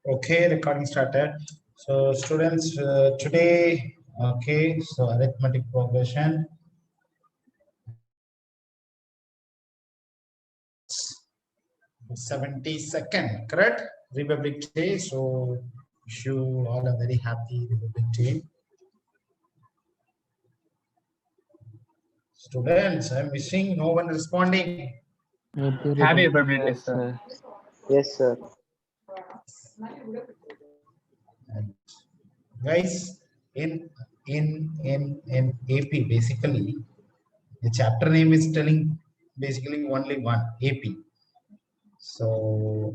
Okay, recording started. So students, today, okay, so arithmetic progression. 72nd, correct? Republic Day. So wish you all a very happy Republic Day. Students, I'm wishing no one responding. Happy Republic Day, sir. Yes, sir. And guys, in AP, basically, the chapter name is telling basically only one AP. So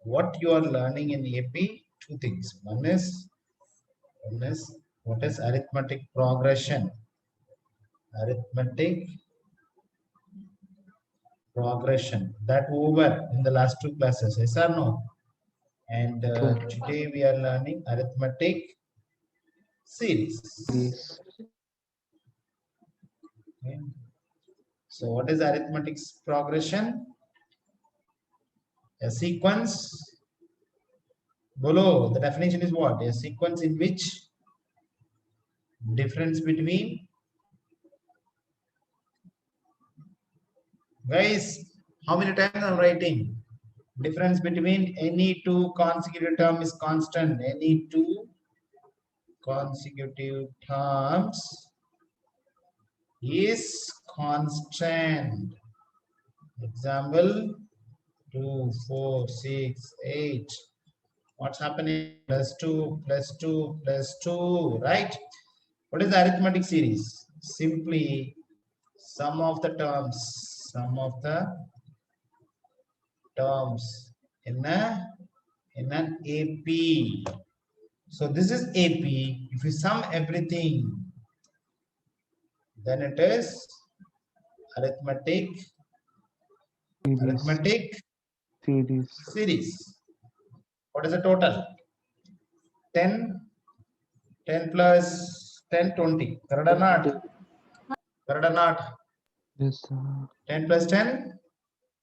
what you are learning in AP, two things. One is what is arithmetic progression? Arithmetic progression that over in the last two classes, yes or no? And today we are learning arithmetic series. Okay. So what is arithmetic progression? A sequence below. The definition is what? A sequence in which difference between, guys, how many times I'm writing? Difference between any two consecutive term is constant. Any two consecutive terms is constant. Example 2, 4, 6, 8. What's happening? Plus 2, plus 2, plus 2, right? What is the arithmetic series? Simply sum of the terms in an AP. So this is AP. If you sum everything, then it is arithmetic series. What is the total? 10 plus 10, 20. Correct or not? Correct or not? Yes, sir. 10 plus 10,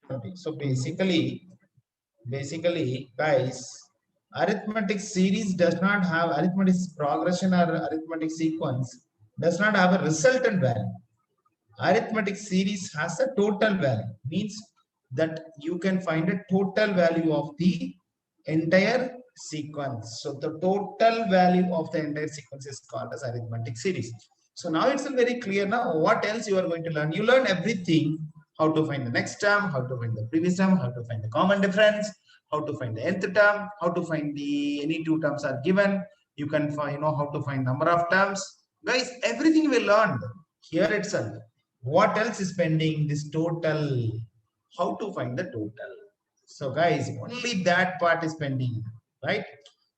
20. So basically, guys, arithmetic series does not have arithmetic progression or arithmetic sequence does not have a resultant value. Arithmetic series has a total value, means that you can find a total value of the entire sequence. So the total value of the entire sequence is called as arithmetic series. So now it's very clear now what else you are going to learn. You learn everything, how to find the next term, how to find the previous term, how to find the common difference, how to find the nth term, how to find the any two terms are given. You can find, how to find number of terms. Guys, everything we learned here itself. What else is pending? This total. How to find the total? So guys, only that part is pending, right?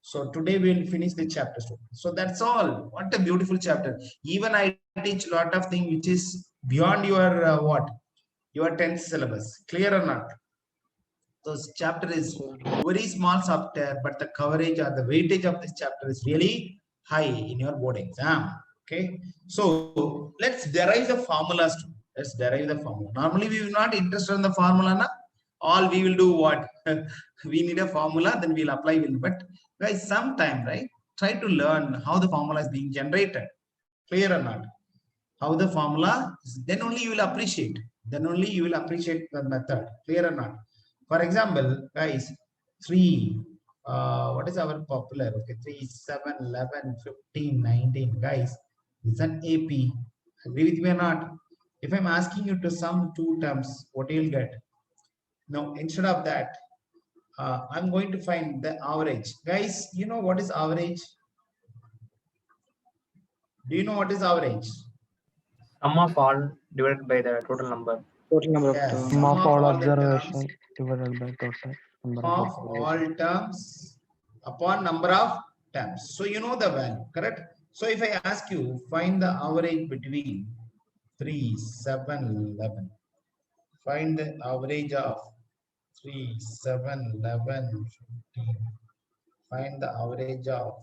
So today we'll finish the chapter. So that's all. What a beautiful chapter. Even I teach a lot of things which is beyond your what? Your 10th syllabus. Clear or not? So this chapter is very small chapter, but the coverage or the weightage of this chapter is really high in your board exam. Okay. So let's derive the formulas. Let's derive the formula. Normally we will not interested in the formula. Na? All we will do what? We need a formula, then we'll apply. But guys, sometime, right? Try to learn how the formula is being generated. Clear or not? How the formula is, then only you will appreciate. Then only you will appreciate the method. Clear or not? For example, guys, 3, what is our popular? Okay, 3, 7, 11, 15, 19. Guys, it's an AP. Agree with me or not? If I'm asking you to sum two terms, what you'll get? Now, instead of that, I'm going to find the average. Guys, you know what is average? Do you know what is average? Sum of all divided by the total number. Total number of Yes, terms. sum of all the observation terms divided by total number of of all terms upon number of terms. So you know the value, correct? So if I ask you, find the average between 3, 7, 11. Find the average of 3, 7, 11, 15. Find the average of.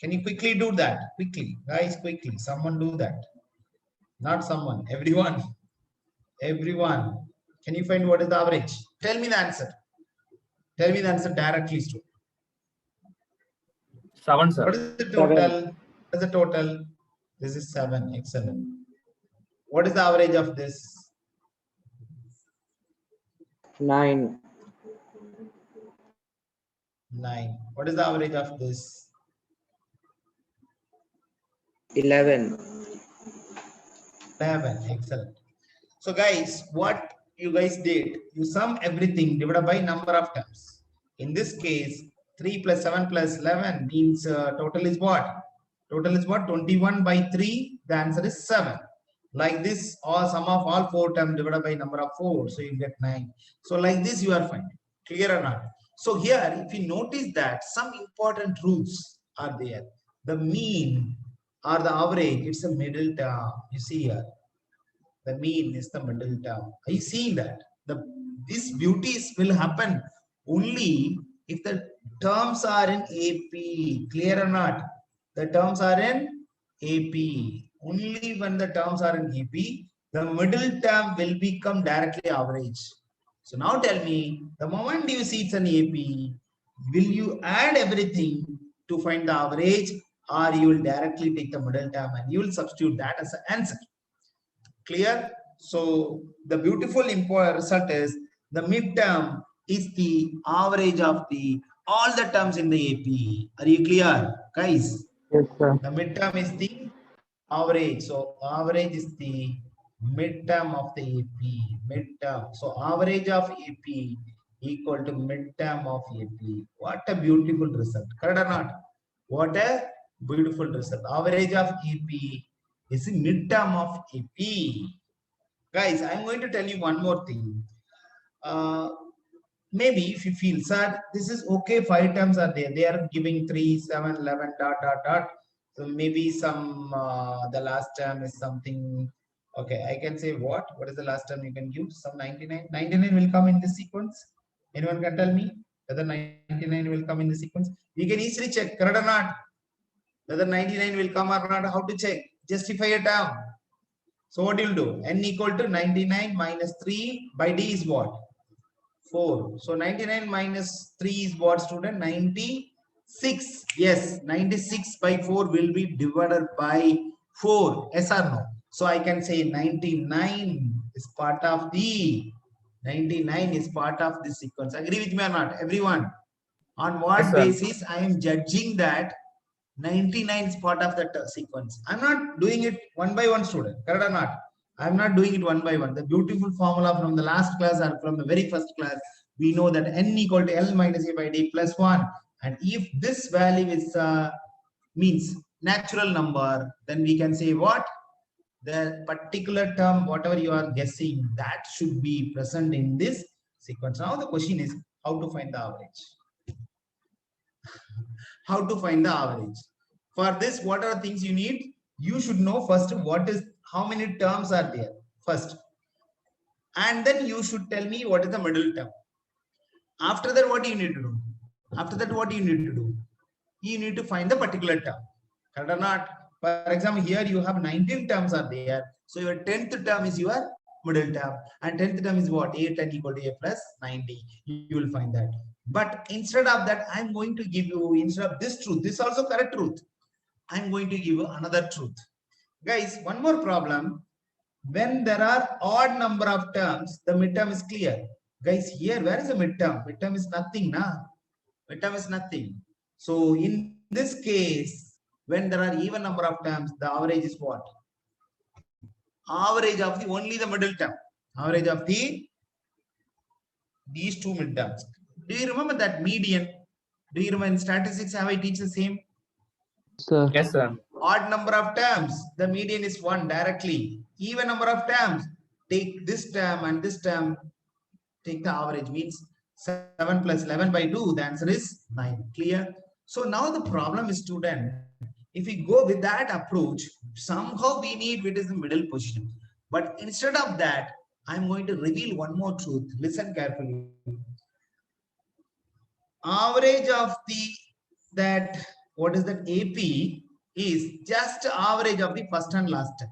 Can you quickly do that? Quickly, guys, quickly. Someone do that. Not someone, everyone. Everyone. Can you find what is the average? Tell me the answer. Tell me the answer directly, student. 7, sir. What is the total? What is the total? This is 7. Excellent. What is the average of this? 9. 9. What is the average of this? 11. 11. Excellent. So guys, what you guys did, you sum everything divided by number of terms. In this case, 3 plus 7 plus 11 means total is what? Total is what? 21 by 3. The answer is 7. Like this, or sum of all 4 terms divided by number of 4. So you get 9. So like this you are finding. Clear or not? So here, if you notice that some important rules are there. The mean or the average, it's a middle term. You see here. The mean is the middle term. Are you seeing that? These beauties will happen only if the terms are in AP. Clear or not? The terms are in AP. Only when the terms are in AP, the middle term will become directly average. So now tell me, the moment you see it's an AP, will you add everything to find the average, or you will directly take the middle term and you will substitute that as an answer? Clear? So the beautiful result is the midterm is the average of all the terms in the AP. Are you clear, guys? Yes, sir. The midterm is the average. So average is the midterm of the AP. Midterm. So average of AP equal to midterm of AP. What a beautiful result. Correct or not? What a beautiful result. Average of AP is the midterm of AP. Guys, I'm going to tell you one more thing. Maybe if you feel, sir, this is okay, 5 terms are there. They are giving 3, 7, 11, dot, dot, dot. So maybe some, the last term is something. Okay, I can say what? What is the last term you can give? Some 99. 99 will come in this sequence. Anyone can tell me whether 99 will come in the sequence? We can easily check, correct or not? Whether 99 will come or not, how to check? Justify a term. So what you'll do? N equal to 99 minus 3 by D is what? 4. So 99 minus 3 is what, student? 96. Yes, 96 by 4 will be divided by 4. Yes or no? So I can say 99 is part of the 99 is part of this sequence. Agree with me or not? Everyone? On what Yes, sir. basis I am judging that 99 is part of that sequence? I'm not doing it one by one, student. Correct or not? I'm not doing it one by one. The beautiful formula from the last class or from the very first class, we know that n equal to L minus A by D plus 1. And if this value is means natural number, then we can say what? The particular term, whatever you are guessing, that should be present in this sequence. Now the question is how to find the average. How to find the average. For this, what are things you need? You should know first how many terms are there first. And then you should tell me what is the middle term. After that, what do you need to do? After that, what do you need to do? You need to find the particular term. Correct or not? For example, here you have 19 terms are there. So your 10th term is your middle term. And 10th term is what? 8 and equal to A plus 90. You will find that. But instead of that, I'm going to give you, instead of this truth, this is also correct truth. I'm going to give you another truth. Guys, one more problem. When there are odd number of terms, the midterm is clear. Guys, here, where is the midterm? Midterm is nothing, na? Midterm is nothing. So in this case, when there are even number of terms, the average is what? Average of only the middle term. Average of these two midterms. Do you remember that median? Do you remember in statistics how I teach the same? Sir. Yes, sir. Odd number of terms, the median is 1 directly. Even number of terms, take this term and this term, take the average, means 7 plus 11 by 2, the answer is 9. Clear? So now the problem is, student, if we go with that approach, somehow we need what is the middle position. But instead of that, I'm going to reveal one more truth. Listen carefully. Average of what is that AP is just average of the first and last term.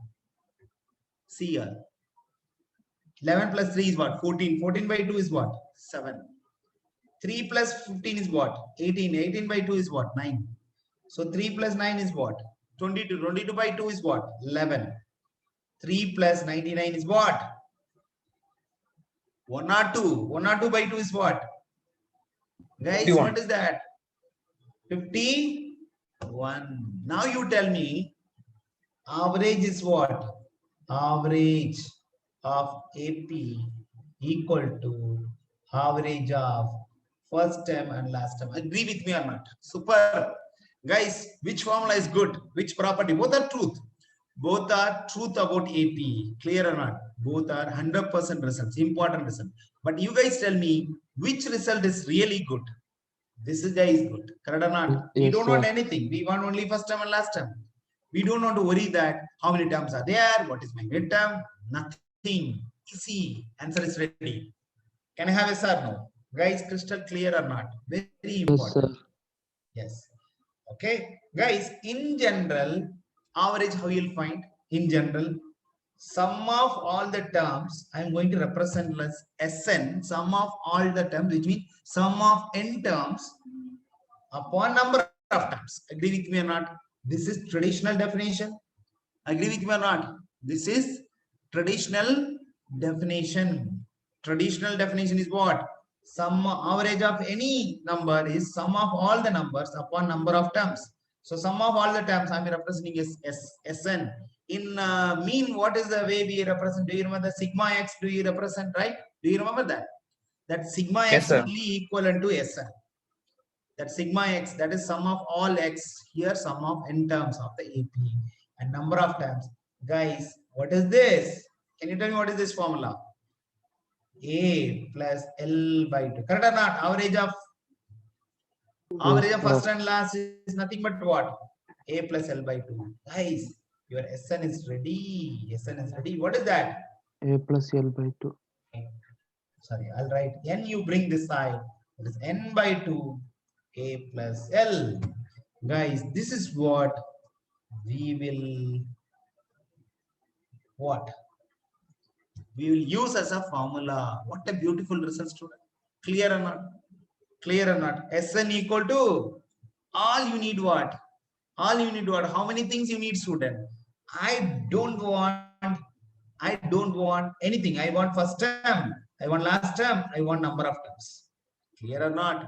See here. 11 plus 3 is what? 14. 14 by 2 is what? 7. 3 plus 15 is what? 18. 18 by 2 is what? 9. So 3 plus 9 is what? 22. 22 by 2 is what? 11. 3 plus 99 is what? 102. 102 by 2 is what? Guys, 51. what is that? 51. Now you tell me, average is what? Average of AP equal to average of first term and last term. Agree with me or not? Super. Guys, which formula is good? Which property? Both are truth. Both are truth about AP. Clear or not? Both are 100% results. Important result. But you guys tell me which result is really good. This is guys good. Correct or not? We Yes, don't sir. want anything. We want only first term and last term. We don't want to worry that how many terms are there, what is my midterm, nothing. Easy. Answer is ready. Can I have a sir no? Guys, crystal clear or not? Very Yes, important. sir. Yes. Okay. Guys, in general, average how you'll find? In general, sum of all the terms, I'm going to represent as Sn, sum of all the terms, which means sum of n terms upon number of terms. Agree with me or not? This is traditional definition. Agree with me or not? This is traditional definition. Traditional definition is what? Sum average of any number is sum of all the numbers upon number of terms. So sum of all the terms I'm representing is Sn. In mean, what is the way we represent? Do you remember the sigma x? Do you represent, right? Do you remember that? That sigma Yes, x sir. only equivalent to Sn. That sigma x, that is sum of all x, here sum of n terms of the AP and number of terms. Guys, what is this? Can you tell me what is this formula? A plus L by 2. Correct or not? Average of Yes, first sir. and last is nothing but what? A plus L by 2. Guys, your Sn is ready. Sn is ready. What is that? A plus L by 2. Sorry, I'll write n, you bring this side. It is n by 2 A plus L. Guys, this is what we will use as a formula. What a beautiful result, student. Clear or not? Clear or not? Sn equal to all you need what? All you need what? How many things you need, student? I don't want anything. I want first term, I want last term, I want number of terms. Clear or not?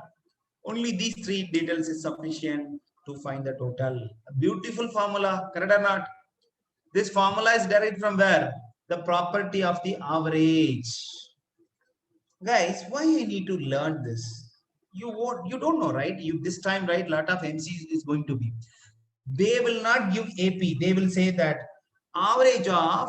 Only these three details is sufficient to find the total. A beautiful formula, correct or not? This formula is derived from where? The property of the average. Guys, why I need to learn this? You don't know, right? You this time, right? Lot of MCs is going to be. They will not give AP. They will say that average of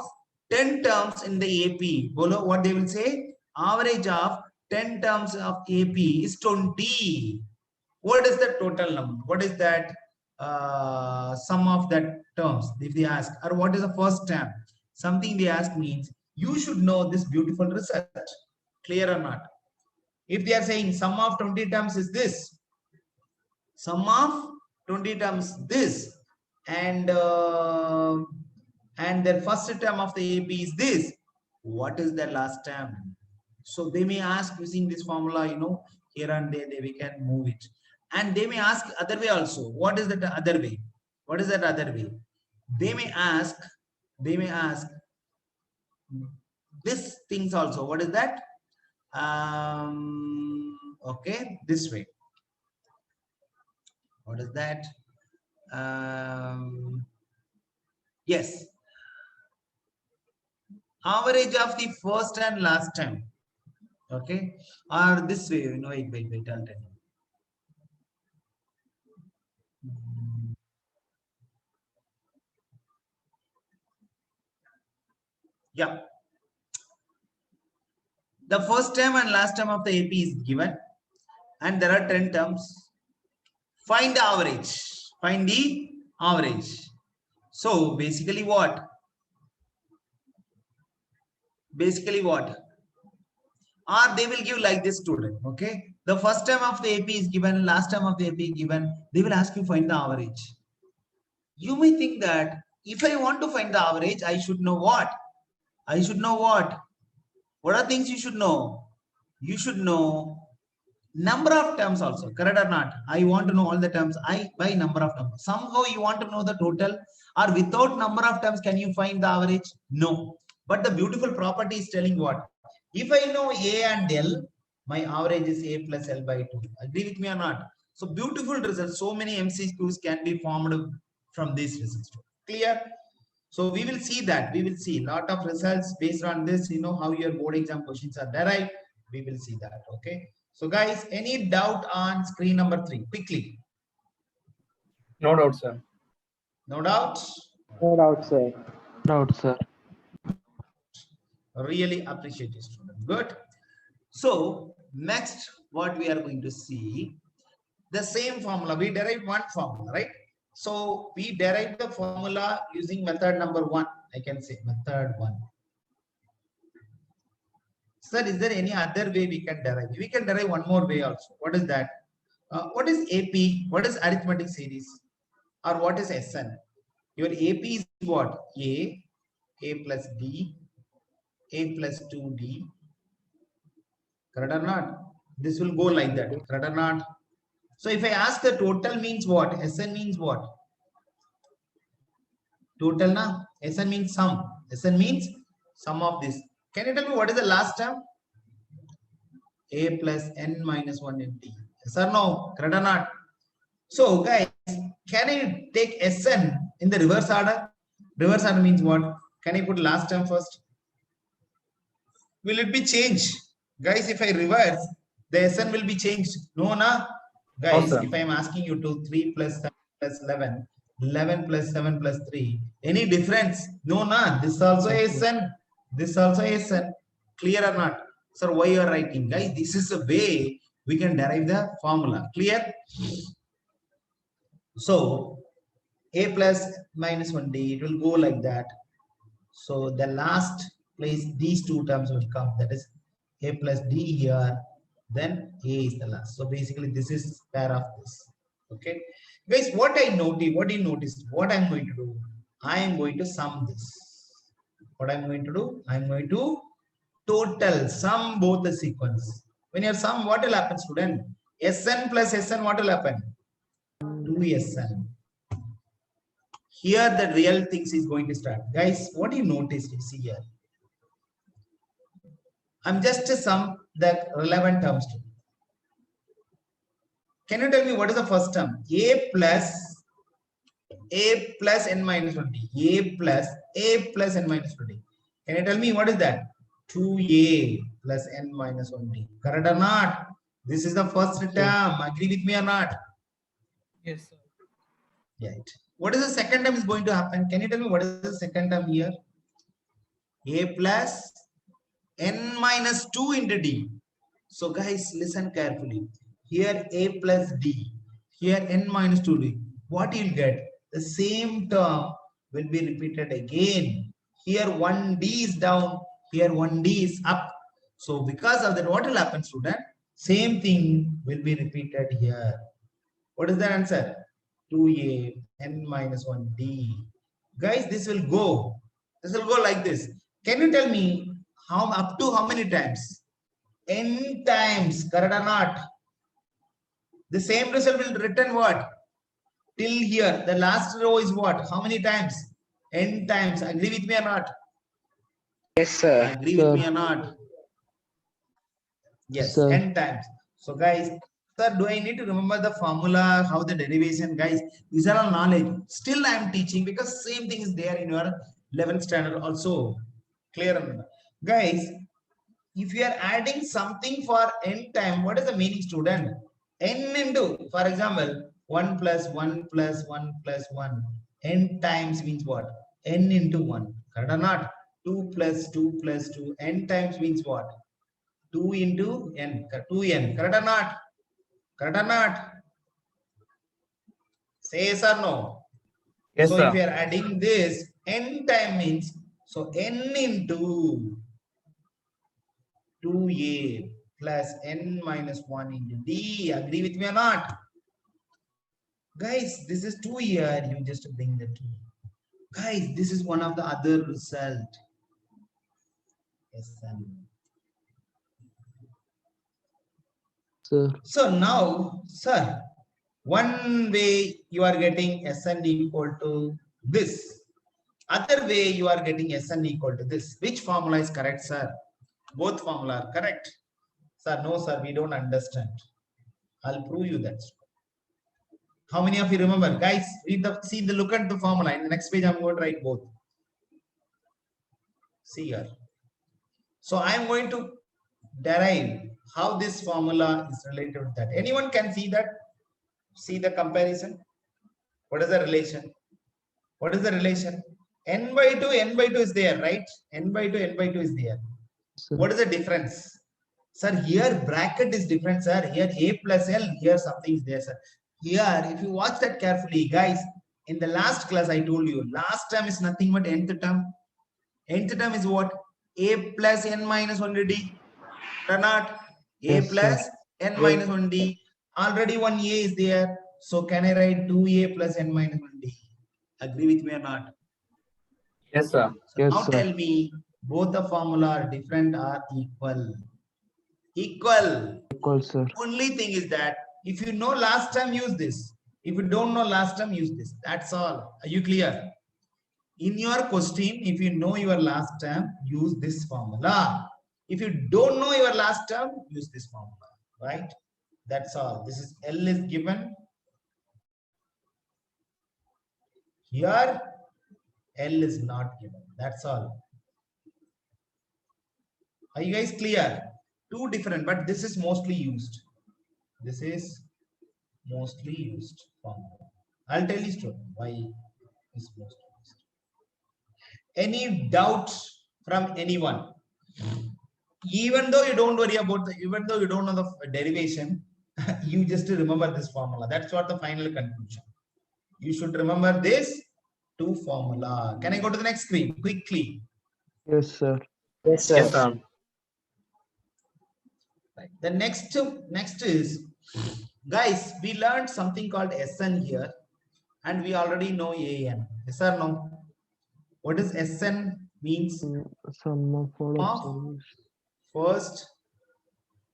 10 terms in the AP. Bolo, what they will say? Average of 10 terms of AP is 20. What is the total number? What is that sum of that terms? If they ask, or what is the first term? Something they ask means you should know this beautiful result. Clear or not? If they are saying sum of 20 terms is this, sum of 20 terms this, and their first term of the AP is this, what is the last term? So they may ask using this formula, here and there, we can move it. And they may ask other way also. What is that other way? What is that other way? They may ask this things also. What is that? Okay, this way. What is that? Yes. Average of the first and last term. Okay. Or this way, wait, I'll tell you. Yeah. The first term and last term of the AP is given, and there are 10 terms. Find the average. Find the average. So basically what? Or they will give like this, student. Okay. The first term of the AP is given, last term of the AP is given. They will ask you find the average. You may think that if I want to find the average, I should know what? What are things you should know? You should know number of terms also, correct or not? I want to know all the terms. I by number of terms. Somehow you want to know the total, or without number of terms, can you find the average? No. But the beautiful property is telling what? If I know A and L, my average is A plus L by 2. Agree with me or not? So beautiful results. So many MCQs can be formed from these results. Clear? So we will see that. We will see a lot of results based on this. You know how your board exam questions are derived. We will see that. Okay. So guys, any doubt on screen number 3? Quickly. No doubt, sir. No doubt. No doubt, sir. Doubt, sir. Really appreciate you, student. Good. So next, what we are going to see, the same formula. We derived one formula, right? So we derived the formula using method number 1. I can say method 1. Sir, is there any other way we can derive? We can derive one more way also. What is that? What is AP? What is arithmetic series? Or what is SN? Your AP is what? A plus D, A plus 2D. Correct or not? This will go like that. Correct or not? So if I ask the total means what? SN means what? Total na? SN means sum. SN means sum of this. Can you tell me what is the last term? A plus N minus 1 in D. Yes or no? Correct or not? So guys, can I take SN in the reverse order? Reverse order means what? Can I put last term first? Will it be changed? Guys, if I reverse, the SN will be changed. No, na? Guys, sir. if I am asking you to 3 plus 7 plus 11, 11 plus 7 plus 3, any difference? No, na? This also SN. This also SN. Clear or not? Sir, why you are writing? Guys, this is the way we can derive the formula. Clear? So, A plus minus 1D, it will go like that. So, the last place, these two terms will come. That is A plus D here. Then A is the last. So, basically, this is pair of this. Okay. Guys, what I noticed, what do you notice? What I'm going to do? I am going to sum this. What I'm going to do? I'm going to total sum both the sequence. When you sum, what will happen, student? Sn plus Sn, what will happen? 2Sn. Here the real things is going to start. Guys, what do you notice? You see here. I'm just to sum the relevant terms to. Can you tell me what is the first term? A plus n minus 1d. A plus n minus 1d. Can you tell me what is that? 2a plus n minus 1d. Correct or not? This is the first term. Agree with me or not? Yes, sir. Right. What is the second term is going to happen? Can you tell me what is the second term here? A plus n minus 2 into d. So guys, listen carefully. Here a plus d. Here n minus 2d. What you'll get? The same term will be repeated again. Here 1d is down. Here 1d is up. So because of that, what will happen, student? Same thing will be repeated here. What is the answer? 2a n minus 1d. Guys, this will go. This will go like this. Can you tell me how up to how many times? N times, correct or not? The same result will return what? Till here. The last row is what? How many times? N times. Agree with me or not? Yes, sir. Agree with me or not? Yes, Sir. N times. So guys, sir, do I need to remember the formula, how the derivation? Guys, these are all knowledge. Still I am teaching because same thing is there in your 11th standard also. Clear? Guys, if you are adding something for n time, what is the meaning, student? N into, for example, 1 plus 1 plus 1 plus 1. N times means what? N into 1. Correct or not? 2 plus 2 plus 2. N times means what? 2 into n. 2n. Correct or not? Correct or not? Say yes or no? Yes, So sir. if you are adding this, n time means, so n into 2a plus n minus 1 into d. Agree with me or not? Guys, this is 2 here. You just bring the 2. Guys, this is one of the other result. Yes, Sir. So now, sir, one way you are getting Sn equal to this. Other way you are getting Sn equal to this. Which formula is correct, sir? Both formula are correct. Sir, no, sir, we don't understand. I'll prove you that. How many of you remember? Guys, look at the formula. In the next page, I'm going to write both. See here. So I'm going to derive how this formula is related to that. Anyone can see that? See the comparison? What is the relation? What is the relation? N by 2 is there, right? N by 2 is there. Sir. What is the difference? Sir, here bracket is different, sir. Here A plus L, here something is there, sir. Here, if you watch that carefully, guys, in the last class I told you, last term is nothing but nth term. Nth term is what? A plus N minus 1D. Or not? A Yes, plus sir. N minus 1D. Already one A is there. So can I write 2A plus N minus 1D? Agree with me or not? Yes, sir. So Yes, now sir. tell me, both the formula are different or equal? Equal. Equal, sir. Only thing is that if you know last time, use this. If you don't know last time, use this. That's all. Are you clear? In your question, if you know your last term, use this formula. If you don't know your last term, use this formula. Right? That's all. This is L is given. Here, L is not given. That's all. Are you guys clear? Two different, but this is mostly used. This is mostly used formula. I'll tell you story why it's mostly used. Any doubts from anyone? Even though you don't worry about even though you don't know the derivation, you just remember this formula. That's what the final conclusion. You should remember this two formula. Can I go to the next screen quickly? Yes, sir. Yes, sir. Yes, sir. Right. The next is, guys, we learned something called Sn here, and we already know An. Yes or no? What is Sn means? Sum of all Of observations. first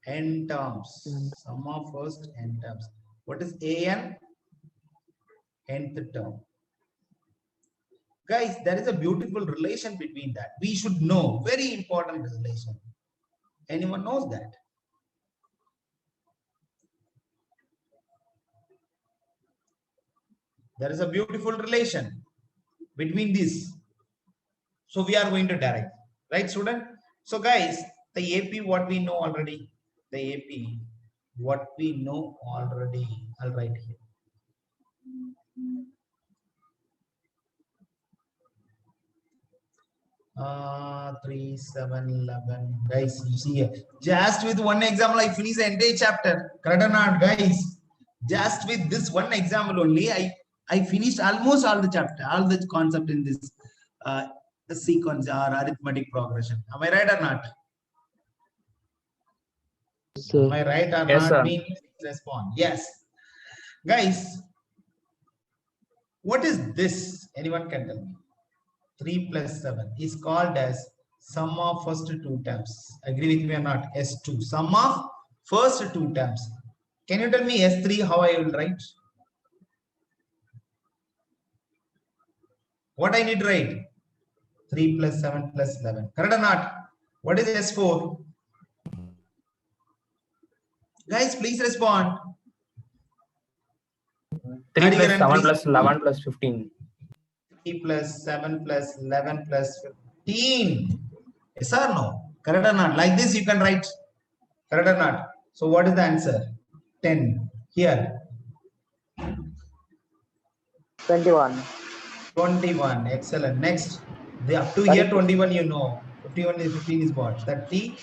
n terms. And- Sum of first n terms. What is An? Nth term. Guys, there is a beautiful relation between that. We should know. Very important relation. Anyone knows that? There is a beautiful relation between these. So we are going to derive, right, student? So guys, the AP, what we know already, the AP, what we know already, I'll write here. Uh, 3, 7, 11. Guys, you see here, just with one example, I finish the entire chapter. Correct or not, guys? Just with this one example only, I finished almost all the chapter, all the concept in this the sequence or arithmetic progression. Am I right or not? Sir. Am I right or Yes, not? sir. Means respond. Yes. Guys, what is this? Anyone can tell me. 3 plus 7 is called as sum of first two terms. Agree with me or not? S2. Sum of first two terms. Can you tell me S3 how I will write? What I need to write? 3 plus 7 plus 11. Correct or not? What is S4? Guys, please respond. 3 Are you plus here? 7 Please plus 11 plus 15. 3 plus 7 plus 11 plus 15. Yes or no? Correct or not? Like this you can write. Correct or not? So what is the answer? 10. Here. 21. 21. Excellent. Next. The up to here 21 you know. 15 is what? 30.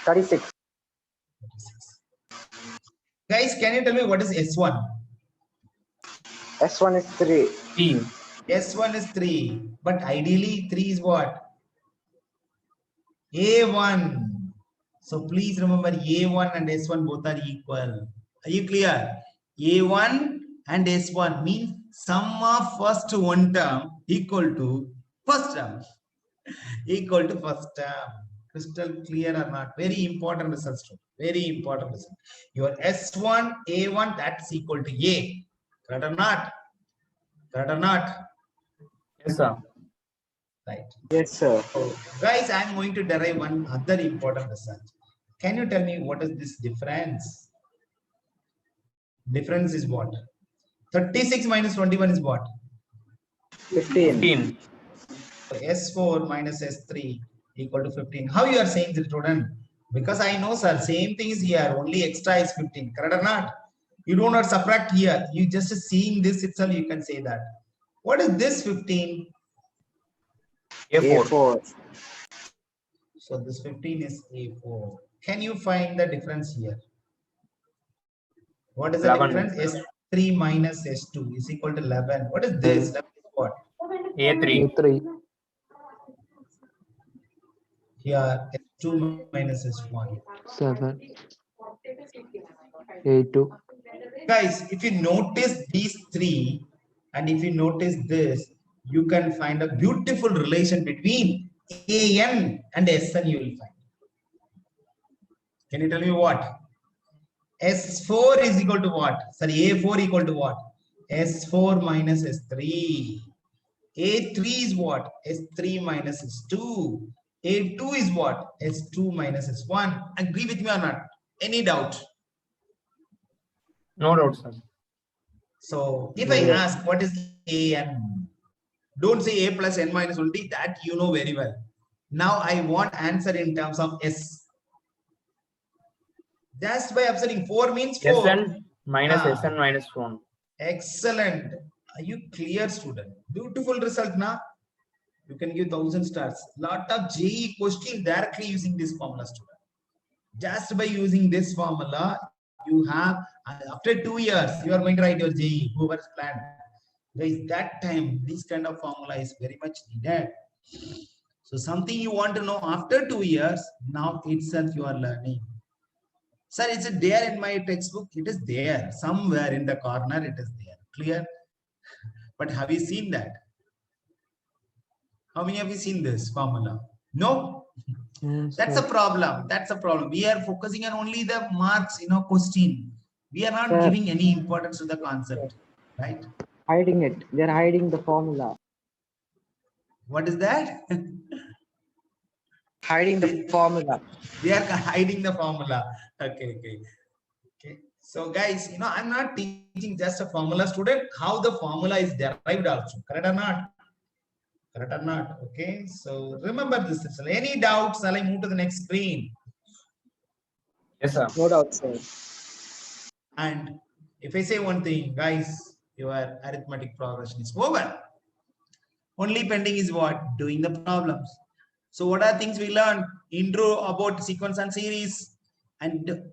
36. Guys, can you tell me what is S1? S1 is 3. 3. S1 is 3. But ideally 3 is what? A1. So please remember A1 and S1 both are equal. Are you clear? A1 and S1 means sum of first one term equal to first term. Equal to first term. Crystal clear or not? Very important result. Very important result. Your S1, A1, that's equal to A. Correct or not? Correct or not? Yes, sir. Right. Yes, sir. So, guys, I'm going to derive one other important result. Can you tell me what is this difference? Difference is what? 36 minus 21 is what? 15. 15. So S4 minus S3 equal to 15. How you are saying this, student? Because I know, sir, same thing is here. Only extra is 15. Correct or not? You do not subtract here. You just seeing this itself, you can say that. What is this 15? A4. A4. So this 15 is A4. Can you find the difference here? What is the 11. difference? S3 minus S2 is equal to 11. What is this? 11 is what? A3. A3. Here, S2 minus S1. 7. A2. Guys, if you notice these three, and if you notice this, you can find a beautiful relation between AN and SN you will find. Can you tell me what? S4 is equal to what? Sorry, A4 equal to what? S4 minus S3. A3 is what? S3 minus S2. A2 is what? S2 minus S1. Agree with me or not? Any doubt? No doubt, sir. So if I ask what is AN, don't say A plus N minus only, that you know very well. Now I want answer in terms of S. Just by observing 4 means 4. SN minus Ah. SN minus 1. Excellent. Are you clear, student? Beautiful result now. You can give 1000 stars. Lot of JEE questions directly using this formula, student. Just by using this formula, you have, after 2 years, you are going to write your JEE, whoever's planned. Guys, that time, this kind of formula is very much needed. So something you want to know after 2 years, now itself you are learning. Sir, is it there in my textbook? It is there. Somewhere in the corner, it is there. Clear? But have you seen that? How many have you seen this formula? No? Yes, That's sir. a problem. That's a problem. We are focusing on only the marks, question. We are not Sir. giving any importance to the concept, right? Hiding it. They're hiding the formula. What is that? Hiding the formula. We are hiding the formula. Okay. So guys, I'm not teaching just a formula, student, how the formula is derived also. Correct or not? Correct or not? Okay. So remember this. Any doubts? Shall I move to the next screen? Yes, sir. No doubt, sir. And if I say one thing, guys, your arithmetic progression is over. Only pending is what? Doing the problems. So what are things we learned? Intro about sequence and series. And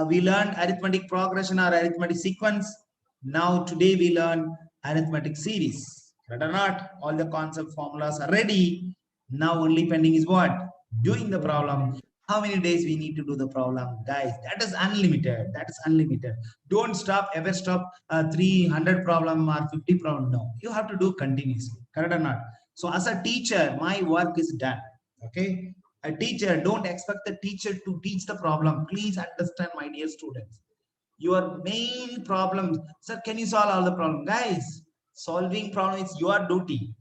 we learned arithmetic progression or arithmetic sequence. Now today we learn arithmetic series. Right or not? All the concept formulas are ready. Now only pending is what? Doing the problem. How many days we need to do the problem? Guys, that is unlimited. That is unlimited. Don't stop, ever stop 300 problem or 50 problem. No, you have to do continuously. Correct or not? So as a teacher, my work is done. Okay. A teacher, don't expect the teacher to teach the problem. Please understand, my dear students. Your main problem, sir, can you solve all the problem? Guys, solving problem is your duty.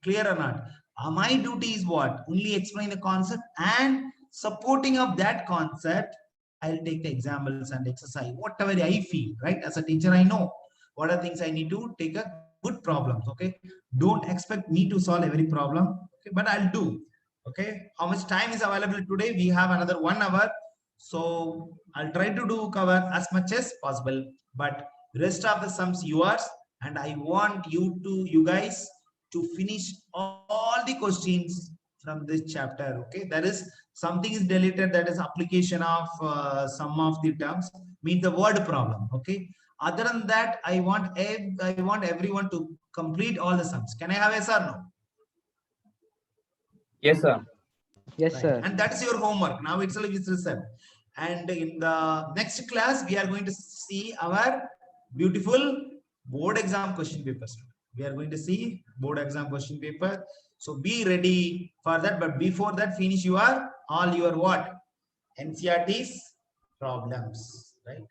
Clear or not? My duty is what? Only explain the concept, and supporting of that concept, I'll take the examples and exercise, whatever I feel, right? As a teacher, I know what are things I need to take a good problems, okay? Don't expect me to solve every problem, okay? But I'll do, okay? How much time is available today? We have another 1 hour. So I'll try to do cover as much as possible, but rest of the sums yours. And I want you guys to finish all the questions from this chapter. Okay, there is something is deleted, that is application of some of the terms, means the word problem. Okay, other than that, I want everyone to complete all the sums. Can I have yes or no? Yes, sir. Yes, Right. sir. And that's your homework. Now itself is reset. And in the next class, we are going to see our beautiful board exam question papers. We are going to see board exam question paper. So be ready for that. But before that, finish your All your what? NCERT's problems, right?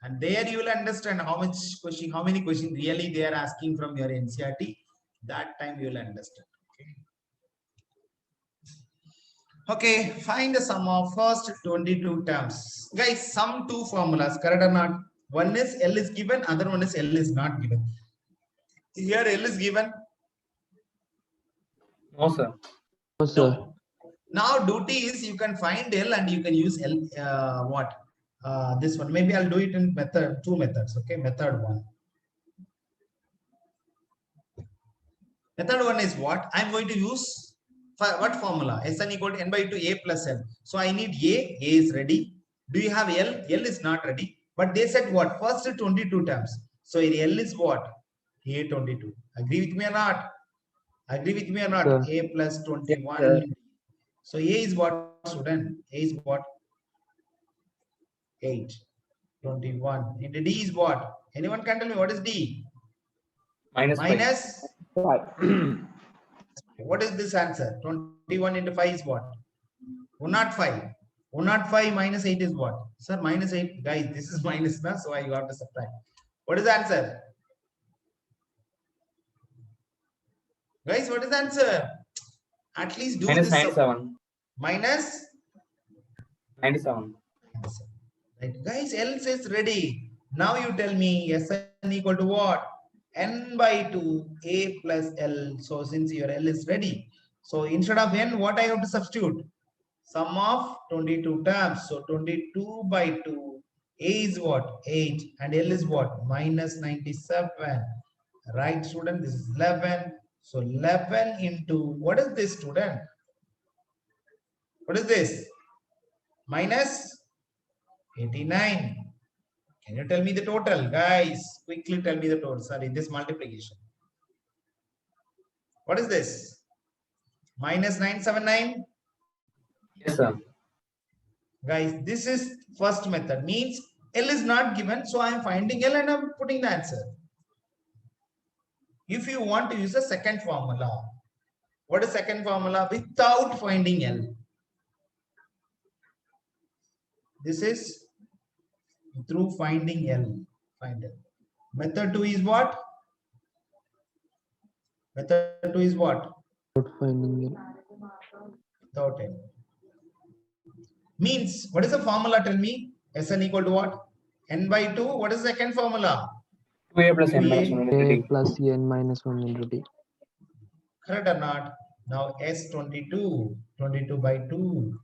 And there you will understand how many questions really they are asking from your NCERT. That time you will understand. Okay, find the sum of first 22 terms. Guys, sum two formulas, correct or not? One is L is given, other one is L is not given. Here L is given. No, sir. No, sir. Now duty is you can find L and you can use L this one. Maybe I'll do it in two methods. Okay, method one. Method one is what? I'm going to use what formula? Sn equal to n by 2 a plus L. So I need A is ready. Do you have L? L is not ready. But they said what? First 22 terms. So L is what? A 22. Agree with me or not? Agree with me or not? Sir. A plus 21. sir. So A is what, student? A is what? 8. 21. Into D is what? Anyone can tell me what is D? Minus 5. Minus. 5. What is this answer? 21 into 5 is what? 105. 105 minus 8 is what? Sir, minus 8. Guys, this is minus, na? So I got to subtract. What is the answer? Guys, what is the answer? At least do Minus this. 97. Minus 97. right. Guys, L says ready. Now you tell me Sn equal to what? N by 2 A plus L. So since your L is ready, so instead of N, what I have to substitute? Sum of 22 terms. So 22 by 2. A is what? 8. And L is what? Minus 97. Right, student? This is 11. So 11 into, what is this, student? What is this? Minus 89. Can you tell me the total? Guys, quickly tell me the total. Sorry, this multiplication. What is this? Minus 979. Yes, sir. Guys, this is first method. Means L is not given. So I am finding L and I am putting the answer. If you want to use the second formula, what is second formula? Without finding L. This is through finding L. Find L. Method 2 is what? Method 2 is what? Not finding it. Without L. Means, what is the formula? Tell me. Sn equal to what? N by 2. What is the second formula? 2a plus n 2a. minus 1 into A d. plus n minus 1 into d. Correct or not? Now S22. 22 by 2.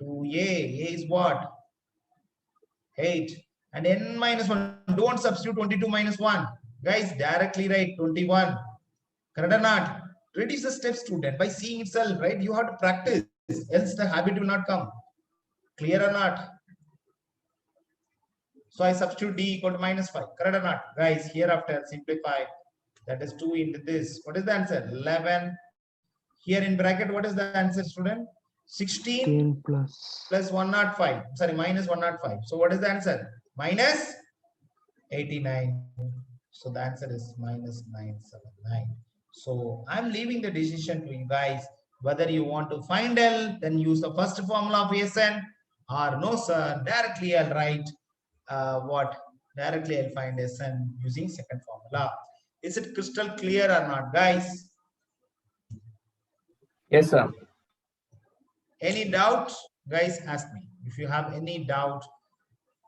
2a. A is what? 8. And n minus 1. Don't substitute 22 minus 1. Guys, directly write 21. Correct or not? Reduce the steps, student, by seeing itself, right? You have to practice. Else the habit will not come. Clear or not? So I substitute d equal to minus 5. Correct or not? Guys, hereafter simplify. That is 2 into this. What is the answer? 11. Here in bracket, what is the answer, student? 16 10 plus. plus 105. Sorry, minus 105. So what is the answer? Minus 89. So the answer is minus 979. So I'm leaving the decision to you guys. Whether you want to find L, then use the first formula of Sn, or no, sir, directly I'll write what? Directly I'll find Sn using second formula. Is it crystal clear or not, guys? Yes, sir. Any doubt? Guys, ask me. If you have any doubt,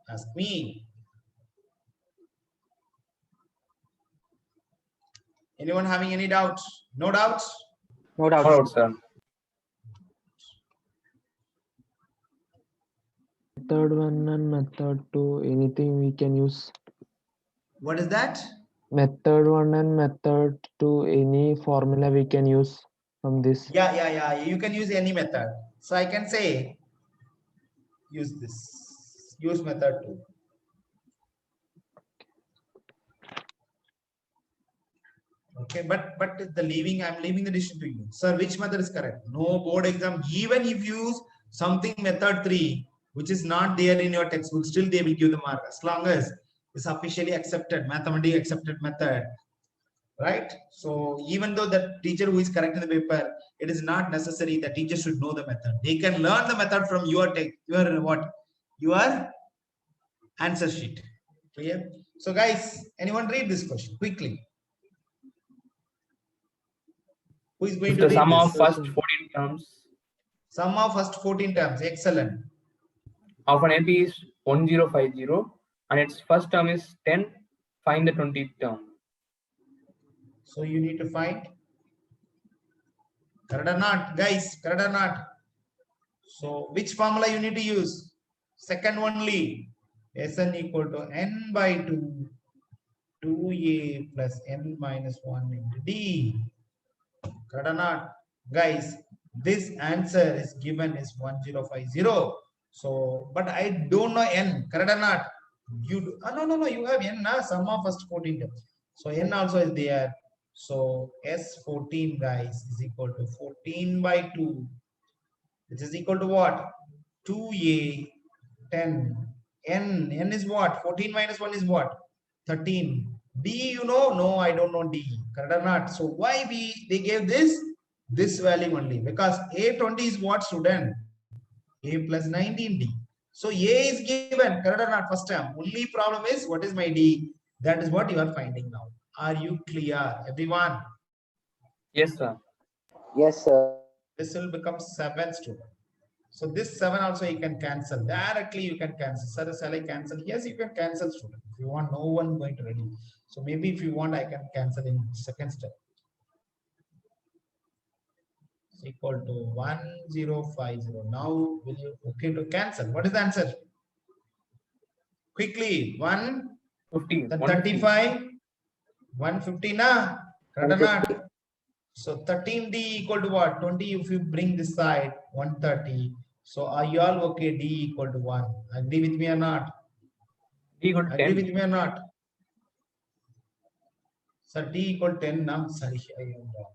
ask me. Anyone having any doubts? No doubts? No doubt. No doubt, sir. Method 1 and method 2, anything we can use. What is that? Method 1 and method 2, any formula we can use from this. Yeah. You can use any method. So I can say, use this. Use method 2. Okay, but the leaving, I'm leaving the decision to you. Sir, which method is correct? No board exam. Even if you use something method 3, which is not there in your textbook, still they will give the mark as long as it's officially accepted, mathematically accepted method. right? So even though the teacher who is correcting the paper, it is not necessary the teacher should know the method. They can learn the method from your your answer sheet. Clear? So guys, anyone read this question quickly? Who is going If to the read sum of this? first 14 terms Sum of first 14 terms. Excellent. of an AP is 1050 and its first term is 10, find the 20th term. So you need to find. Correct or not, guys? Correct or not? So which formula you need to use? Second only. Sn equal to n by 2, 2a plus n minus 1 into d. Correct or not? Guys, this answer is given is 1050. So, but I don't know n. Correct or not? You do, no, you have n, sum of first 14 terms. So n also is there. So S14 guys is equal to 14 by 2, which is equal to what? 2a 10. N is what? 14 minus 1 is what? 13. D, you know? No, I don't know D. Correct or not? So why they gave this value only? Because A20 is what, student? A plus 19D. So A is given, correct or not? First term. Only problem is what is my D? That is what you are finding now. Are you clear, everyone? Yes, sir. Yes, sir. This will become 7, student. So this 7 also you can cancel. Directly you can cancel. Sir, shall I cancel? Yes, you can cancel, student. If you want, no one going to ready. So maybe if you want, I can cancel in second step. It's equal to 1050. Now will you okay to cancel? What is the answer? Quickly, 50. 35, 150 na? Correct or 150. not? So 13D equal to what? 20 if you bring this side, 130. So are you all okay? D equal to 1. Agree with me or not? D equal to Agree 10. with me or not? Sir, D equal 10 now. Sorry, I am wrong.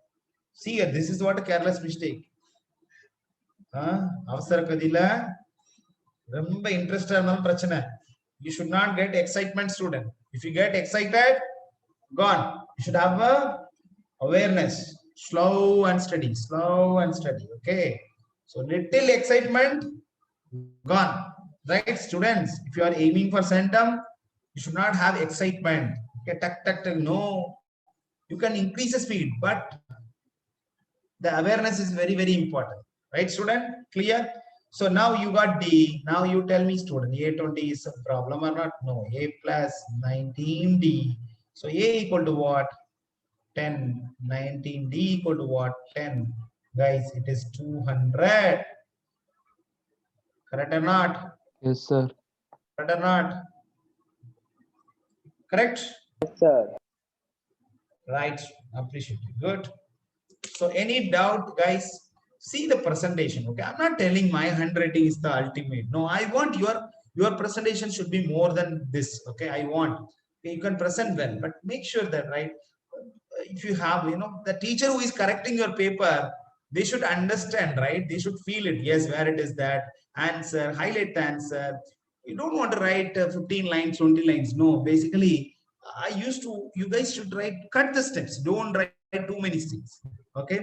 See, this is what a careless mistake. அவசர கதியில ரொம்ப இன்ட்ரெஸ்டா இருந்தாலும் பிரச்சனை. You should not get excitement, student. If you get excited, gone. You should have a awareness. Slow and steady. Slow and steady. Okay. So little excitement, gone. Right, students? If you are aiming for centum, you should not have excitement. Okay, tuck, tuck, tuck. No. You can increase the speed, but the awareness is very, very important. Right, student? Clear? So now you got D. Now you tell me, student, A20 is a problem or not? No. A plus 19D. So A equal to what? 10. 19D equal to what? 10. Guys, it is 200. Correct or not? Yes, sir. Correct or not? Correct? Yes, sir. Right. Appreciate it. Good. So any doubt, guys? See the presentation. Okay, I'm not telling my handwriting is the ultimate. No, I want your presentation should be more than this. Okay, I want. Okay, you can present well, but make sure that, right, if you have, the teacher who is correcting your paper, they should understand, right? They should feel it. Yes, where it is that answer, highlight the answer. You don't want to write 15 lines, 20 lines. No, basically, you guys should write, cut the steps. Don't write too many things. Okay,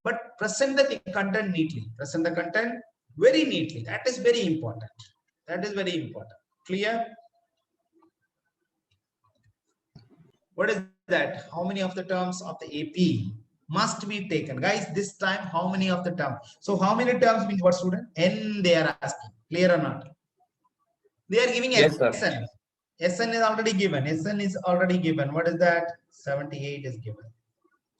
but present the content neatly. Present the content very neatly. That is very important. That is very important. Clear? What is that? How many of the terms of the AP must be taken? Guys, this time, how many of the terms? So how many terms means what, student? N they are asking. Clear or not? They are giving Yes, sir. SN. SN is already given. SN is already given. What is that? 78 is given.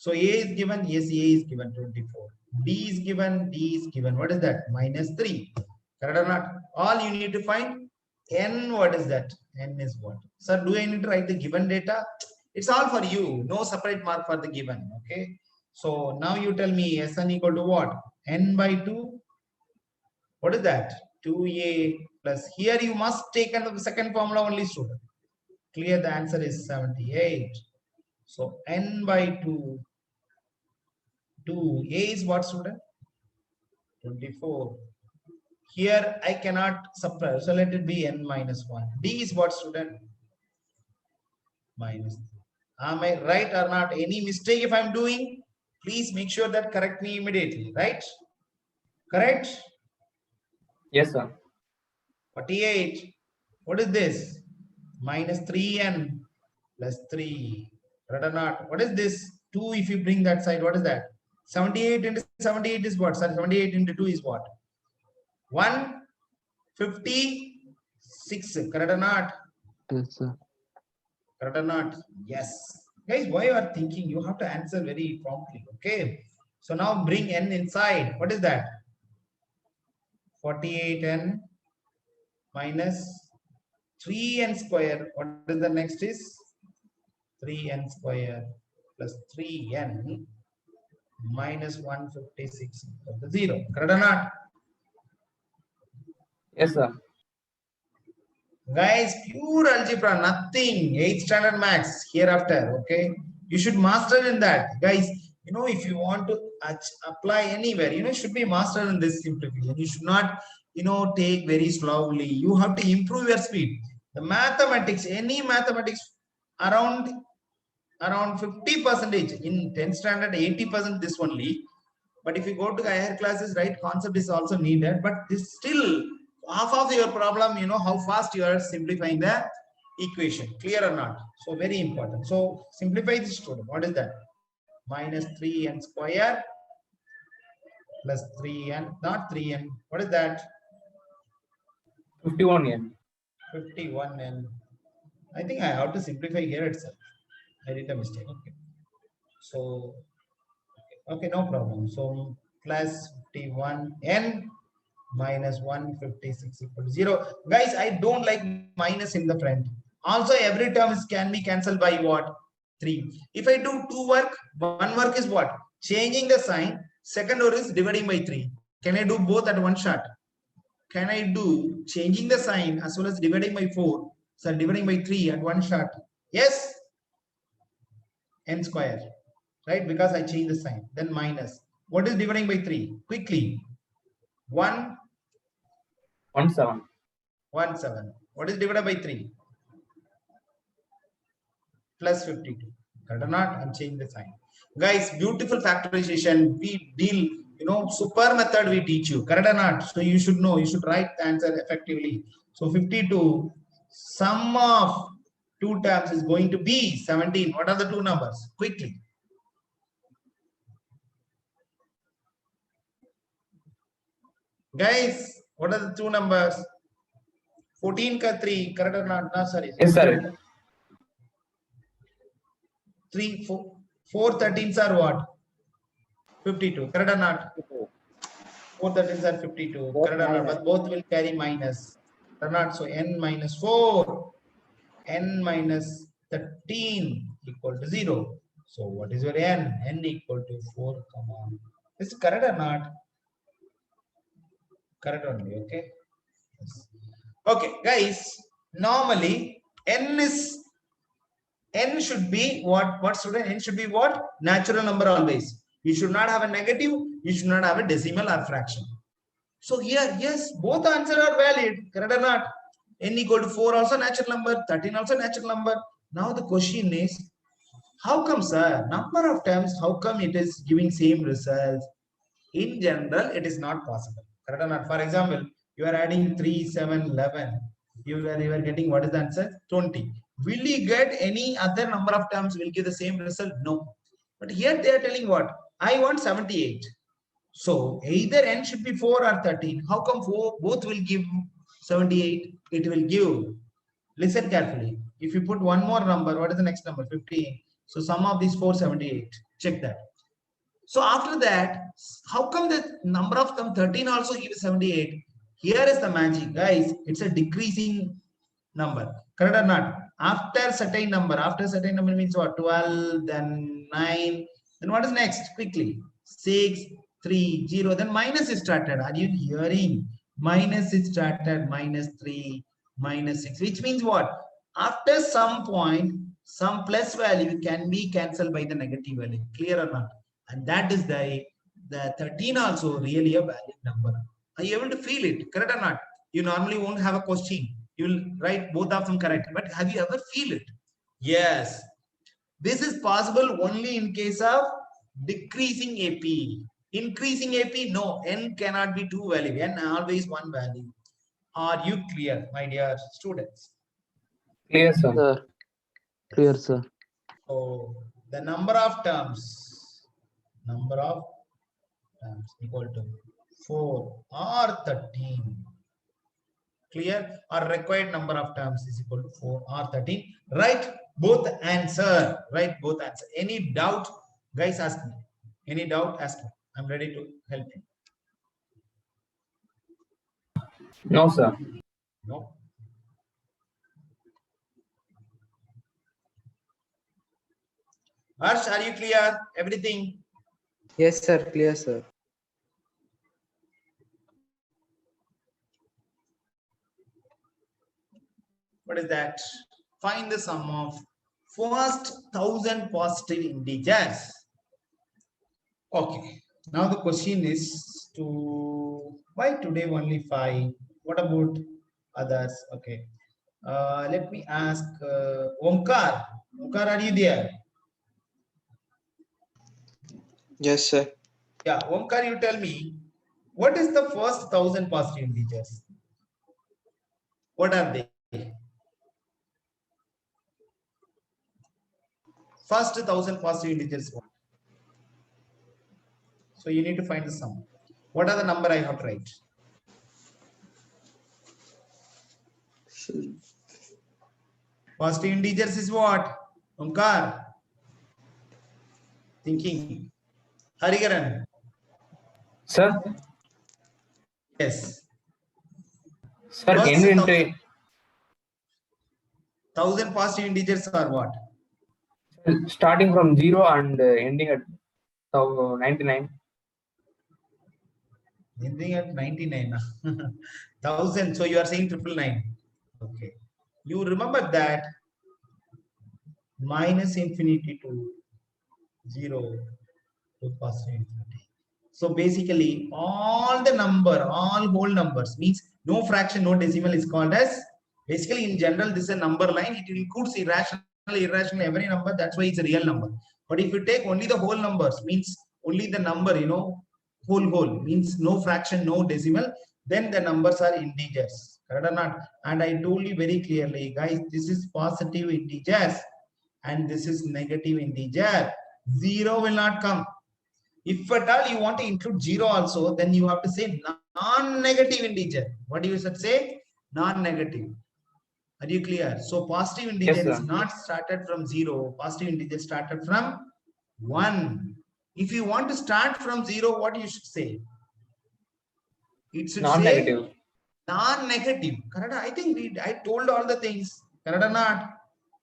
So A is given. Yes, A is given 24. D is given. D is given. What is that? -3. Correct or not? All you need to find N. What is that? N is what? Sir, do I need to write the given data? It's all for you. No separate mark for the given. Okay. So now you tell me Sn equal to what? N by 2. What is that? 2A plus. Here you must take the second formula only, student. Clear? The answer is 78. So N by 2. 2. A is what, student? 24. Here I cannot subtract. So let it be N minus 1. D is what, student? -3. Am I right or not? Any mistake if I'm doing, please make sure that correct me immediately, right? Correct? Yes, sir. 48. What is this? Minus 3n plus 3. Right or not? What is this? 2 if you bring that side, what is that? 78 into 78 is what? Sorry, 78 into 2 is what? 156. Correct or not? Yes, sir. Correct or not? Yes. Guys, why you are thinking? You have to answer very promptly. Okay. So now bring n inside. What is that? 48n minus 3n square. What is the next is? 3n square plus 3n minus 156 equal to 0. Correct or not? Yes, sir. Guys, pure algebra, nothing. 8th standard max hereafter. Okay. You should master in that. Guys, you know, if you want to apply anywhere, you know, should be master in this simplification. You should not, you know, take very slowly. You have to improve your speed. The mathematics, any mathematics around 50% in 10th standard, 80% this only. But if you go to higher classes, right, concept is also needed. But this still half of your problem, you know, how fast you are simplifying the equation. Clear or not? So very important. So simplify this student. What is that? Minus 3n square plus 3n, not 3n. What is that? 51n. 51n. I think I have to simplify here itself. I did a mistake. Okay. So, okay, no problem. So plus 51n minus 156 equal to 0. Guys, I don't like minus in the front. Also, every term can be cancelled by what? 3. If I do 2 work, 1 work is what? Changing the sign. Second work is dividing by 3. Can I do both at one shot? Can I do changing the sign as well as dividing by 4? So dividing by 3 at one shot. Yes? N square. Right? Because I changed the sign. Then minus. What is dividing by 3? Quickly. 1 17. 1 7. What is divided by 3? Plus 52. Correct or not? I'm changing the sign. Guys, beautiful factorization. We deal, you know, super method we teach you. Correct or not? So you should know. You should write the answer effectively. So 52. Sum of 2 terms is going to be 17. What are the 2 numbers? Quickly. Guys, what are the 2 numbers? 14 ka 3, correct or not? No, sorry. Yes, sir. 3, 4 13s are what? 52, correct or not? 4 13s are 52, Both correct or not? minus. But both will carry minus, correct or not? So n minus 4, n minus 13 equal to 0. So what is your n? N equal to 4, come on. Is it correct or not? Correct only, okay? Yes. Okay, guys, normally n should be what student? N should be what? Natural number always. You should not have a negative, you should not have a decimal or fraction. So here, yes, both answers are valid, correct or not? N equal to 4 also natural number, 13 also natural number. Now the question is, how come, sir? Number of times, how come it is giving same results? In general, it is not possible. Correct or not? For example, you are adding 3, 7, 11. You are getting what is the answer? 20. Will you get any other number of terms will give the same result? No. But here they are telling what? I want 78. So either n should be 4 or 13. How come both will give 78? It will give. Listen carefully. If you put one more number, what is the next number? 15. So sum of these 4, 78. Check that. So after that, how come the number of them 13 also gives 78? Here is the magic, guys. It's a decreasing number. Correct or not? After certain number means what? 12, then 9. Then what is next? Quickly. 6, 3, 0. Then minus is started. Are you hearing? Minus is started. Minus 3, minus 6. Which means what? After some point, some plus value can be cancelled by the negative value. Clear or not? And that is the 13 also really a valid number. Are you able to feel it? Correct or not? You normally won't have a question. You will write both of them correct. But have you ever feel it? Yes. This is possible only in case of decreasing AP. Increasing AP, no, n cannot be two value, n always one value. Are you clear, my dear students? Clear, sir. Sir. Clear, sir. So the number of terms equal to 4 or 13. Clear? Or required number of terms is equal to 4 or 13. Write both answer. Write both answer. Any doubt, guys, ask me. Any doubt, ask me. I'm ready to help you. No, sir. No. Harsh, are you clear? Everything? Yes, sir. Clear, sir. What is that? Find the sum of first 1000 positive integers. Okay. Now the question is to why today only 5? What about others? Okay. Let me ask Omkar. Omkar, are you there? Yes, sir. Yeah, Omkar, you tell me what is the first 1000 positive integers? What are they? First 1000 positive integers. So you need to find the sum. What are the number I have to write? Positive integers is what? Omkar. Thinking. Harigaran. Sir? Yes. Sir, First can you enter 1000 positive integers are what? starting from 0 and ending at 99? Ending at 99. 1000. So you are saying 999. Okay. You remember that minus infinity to 0 to positive infinity. So basically, all whole numbers means no fraction, no decimal is called as, basically in general, this is a number line. It includes irrational, irrational, every number. That's why it's a real number. But if you take only the whole numbers, means only the number, whole, means no fraction, no decimal, then the numbers are integers. Correct or not? And I told you very clearly, guys, this is positive integers and this is negative integer. 0 will not come. If at all you want to include 0 also, then you have to say non-negative integer. What do you say? Non-negative. Are you clear? So positive integer Yes, is not started from 0. Positive integer started from 1. If you want to start from 0, what you should say? It should Non-negative. say non-negative. Correct? I think I told all the things. Correct or not?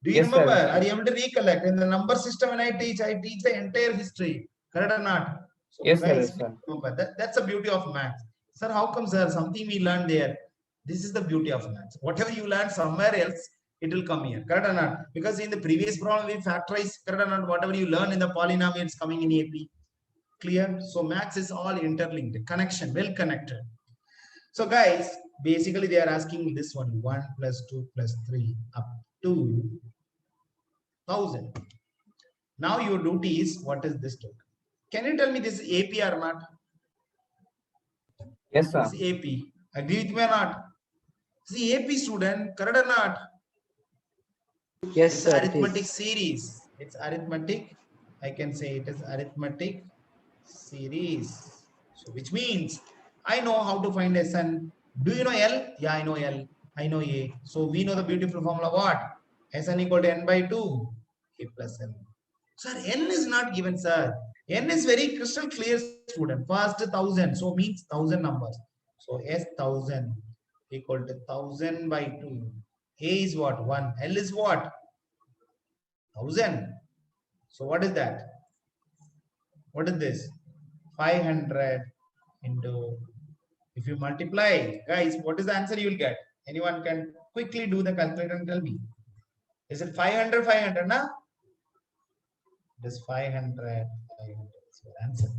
Do you Yes, remember? sir. Are you able to recollect? In the number system when I teach the entire history. Correct or not? So Yes, sir. guys, Yes, sir. remember, that's the beauty of maths. Sir, how come, sir? Something we learned there. This is the beauty of maths. Whatever you learn somewhere else, it will come here. Correct or not? Because in the previous problem, we factorize, correct or not, whatever you learn in the polynomials coming in AP. Clear? So maths is all interlinked, connection, well connected. So guys, basically they are asking this one, 1 plus 2 plus 3 up to 1000. Now your duty is, what is this token? Can you tell me this is AP or not? Yes, sir. This is AP. Agree with me or not? This is AP student, correct or not? Yes, It's sir. arithmetic series. It's arithmetic. I can say it is arithmetic series. So which means I know how to find SN. Do you know L? Yeah, I know L. I know A. So we know the beautiful formula what? SN equal to N by 2. A plus N. Sir, N is not given, sir. N is very crystal clear, student. First 1000. So means 1000 numbers. So S 1000 equal to 1000 by 2. A is what? 1. L is what? 1000. So what is that? What is this? 500 into, if you multiply, guys, what is the answer you will get? Anyone can quickly do the calculator and tell me. Is it 500, 500, na? It is 500, 500 is your answer.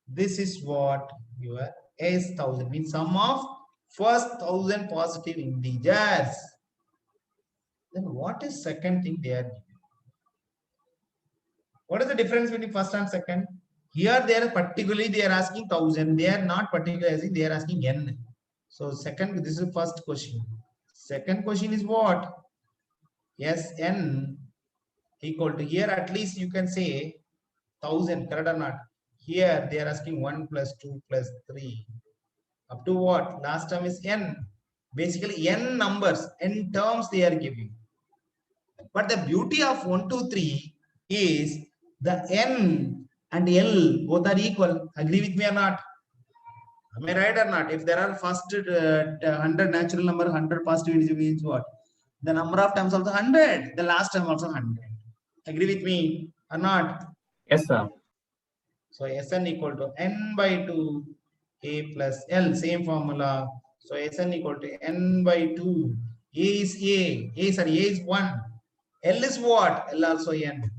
This is what your S 1000 means, sum of first 1000 positive integers. Then what is second thing they are giving? What is the difference between first and second? Here they are particularly they are asking 1000. They are not particularly asking, they are asking n. So second, this is the first question. Second question is what? Yes, n equal to, here at least you can say 1000, correct or not? Here they are asking 1 plus 2 plus 3 up to what? Last term is n. Basically n numbers, n terms they are giving. But the beauty of 1, 2, 3 is the n and L both are equal. Agree with me or not? Am I right or not? If there are first 100 natural number, 100 positive integer means what? The number of terms also 100. The last term also 100. Agree with me or not? Yes, sir. So Sn equal to n by 2 a plus L, same formula. So Sn equal to n by 2. A is A is 1. L is what? L also n.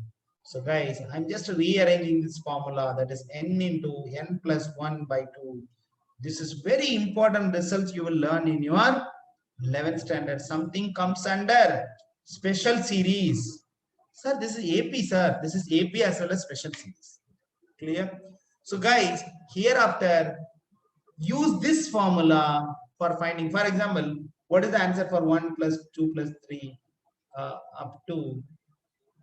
So guys, I'm just rearranging this formula, that is n into n plus 1 by 2. This is very important results you will learn in your 11th standard. Something comes under special series. Sir, this is AP, sir. This is AP as well as special series. Clear? So guys, hereafter, use this formula for finding. For example, what is the answer for 1 plus 2 plus 3 up to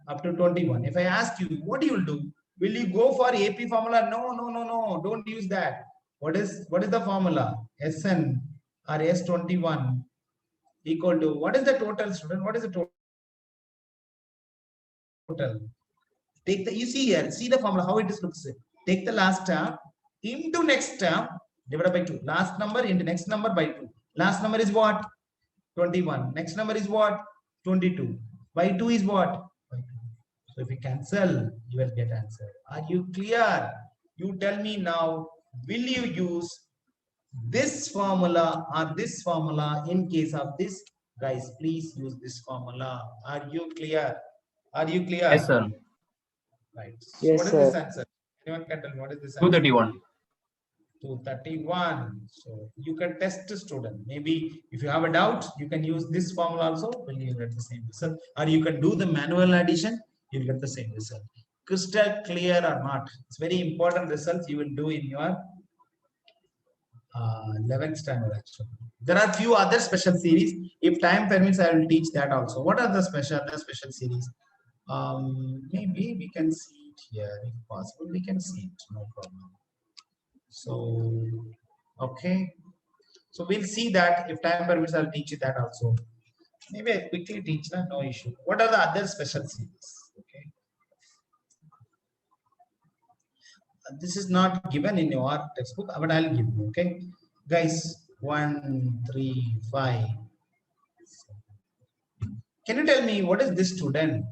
21? If I ask you, what you will do? Will you go for AP formula? No. Don't use that. What is the formula? Sn or S21 equal to, what is the total, student? What is the total? Take the, you see here, see the formula, how it is looks. Take the last term into next term divided by 2. Last number into next number by 2. Last number is what? 21. Next number is what? 22. By 2 is what? By 2. So if you cancel, you will get answer. Are you clear? You tell me now, will you use this formula or this formula in case of this? Guys, please use this formula. Are you clear? Are you clear? Yes, sir. Right. So Yes, what is sir. this answer? Anyone can tell me what is this answer? 231. 231. So you can test the student. Maybe if you have a doubt, you can use this formula also. Will you get the same result? Or you can do the manual addition. You'll get the same result. Crystal clear or not? It's very important results you will do in your 11th standard actually. There are few other special series. If time permits, I will teach that also. What are the special series? Maybe we can see it here. If possible, we can see it. No problem. So, okay. So we'll see that. If time permits, I'll teach you that also. Maybe I quickly teach that, no issue. What are the other special series? Okay. This is not given in your textbook, but I'll give you. Okay, guys. 1, 3, 5. Can you tell me what is this student?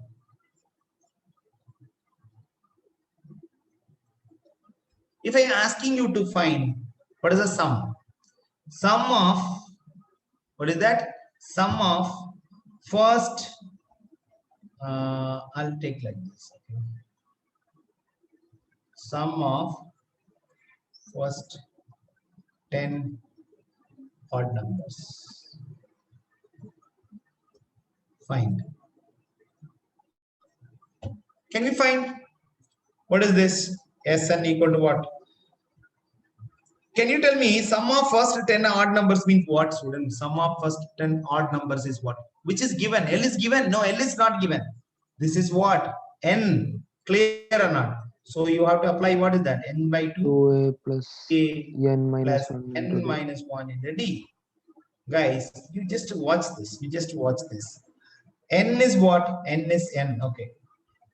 If I am asking you to find what is the sum? Sum of, what is that? Sum of first, I'll take like this. Okay. Sum of first 10 odd numbers. Find. Can we find? What is this? Sn equal to what? Can you tell me sum of first 10 odd numbers means what, student? Sum of first 10 odd numbers is what? Which is given? L is given? No, L is not given. This is what? N. Clear or not? So you have to apply, what is that? N by 2. 2a plus A n minus plus 1 N into d. minus 1 in the D. Guys, you just watch this. You just watch this. N is what? N is N. Okay.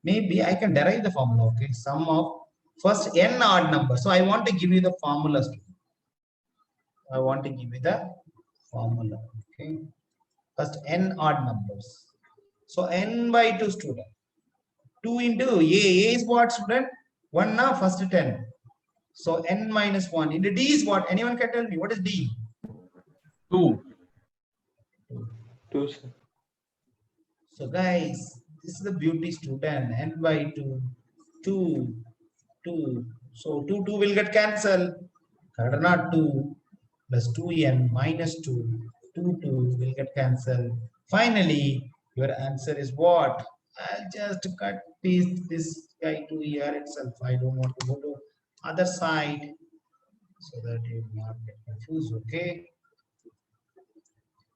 Maybe I can derive the formula. Okay. Sum of first N odd number. So I want to give you the formula. I want to give you the formula. Okay. First N odd numbers. So N by 2, student. 2 into A. A is what, student? 1 now, first 10. So N minus 1. Into D is what? Anyone can tell me what is D? 2. 2, sir. So guys, this is the beauty, student. N by 2, 2, 2. So 2 will get cancelled. Correct or not? 2 plus 2n minus 2. 2 will get cancelled. Finally, your answer is what? I'll just cut this guy to here itself. I don't want to go to other side so that you will not get confused. Okay.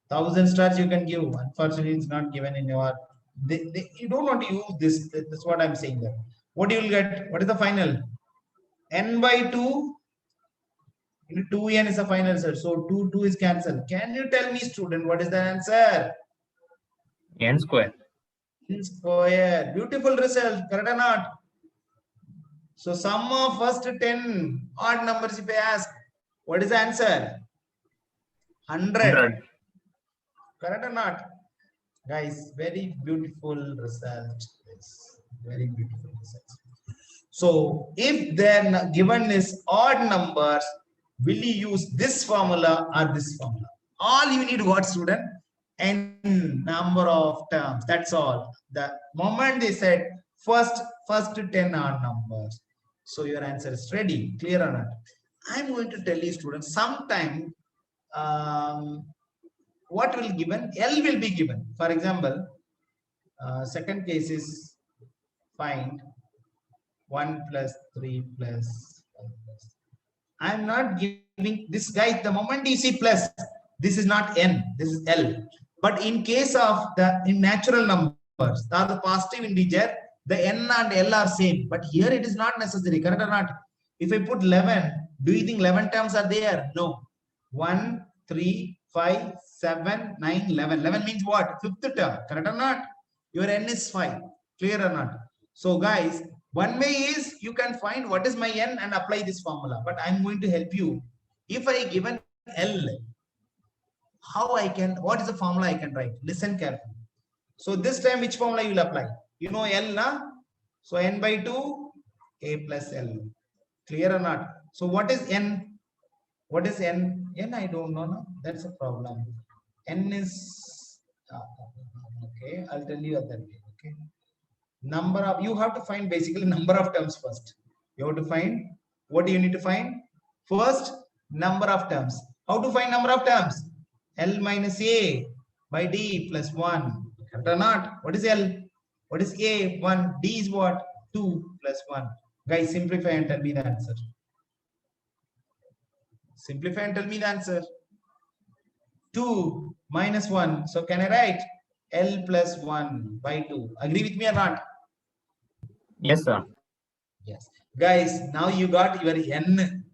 1,000 stars you can give. Unfortunately, it's not given in your. You don't want to use this. That's what I'm saying there. What you will get? What is the final? N by 2 into 2n is the final answer. So 2 is cancelled. Can you tell me, student, what is the answer? N square. N square. Beautiful result. Correct or not? So sum of first 10 odd numbers if I ask, what is the answer? 100. 100. Correct or not? Guys, very beautiful result. Yes, very beautiful result. So if then given is odd numbers, will you use this formula or this formula? All you need what, student? N number of terms. That's all. The moment they said first 10 odd numbers. So your answer is ready. Clear or not? I'm going to tell you, students, sometime what will given? L will be given. For example, second case is find 1 plus 3 plus 5 plus. I'm not giving this guy. The moment you see plus, this is not N, this is L. But in case of in natural numbers, the positive integer, the N and L are same. But here it is not necessary. Correct or not? If I put 11, do you think 11 terms are there? No. 1, 3, 5, 7, 9, 11. 11 means what? Fifth term. Correct or not? Your N is 5. Clear or not? So guys, one way is you can find what is my N and apply this formula. But I'm going to help you. If I given L, how I can, what is the formula I can write? Listen carefully. So this time which formula you will apply? You know L, na? So N by 2, A plus L. Clear or not? So what is N? What is N? N I don't know. No? That's a problem. N is, okay, I'll tell you other way. Okay. Number of, you have to find basically number of terms first. You have to find, what do you need to find? First, number of terms. How to find number of terms? L minus A by D plus 1. Correct or not? What is L? What is A? 1. D is what? 2 plus 1. Guys, simplify and tell me the answer. Simplify and tell me the answer. 2 minus 1. So can I write L plus 1 by 2? Agree with me or not? Yes, sir. Yes. Guys, now you got your N.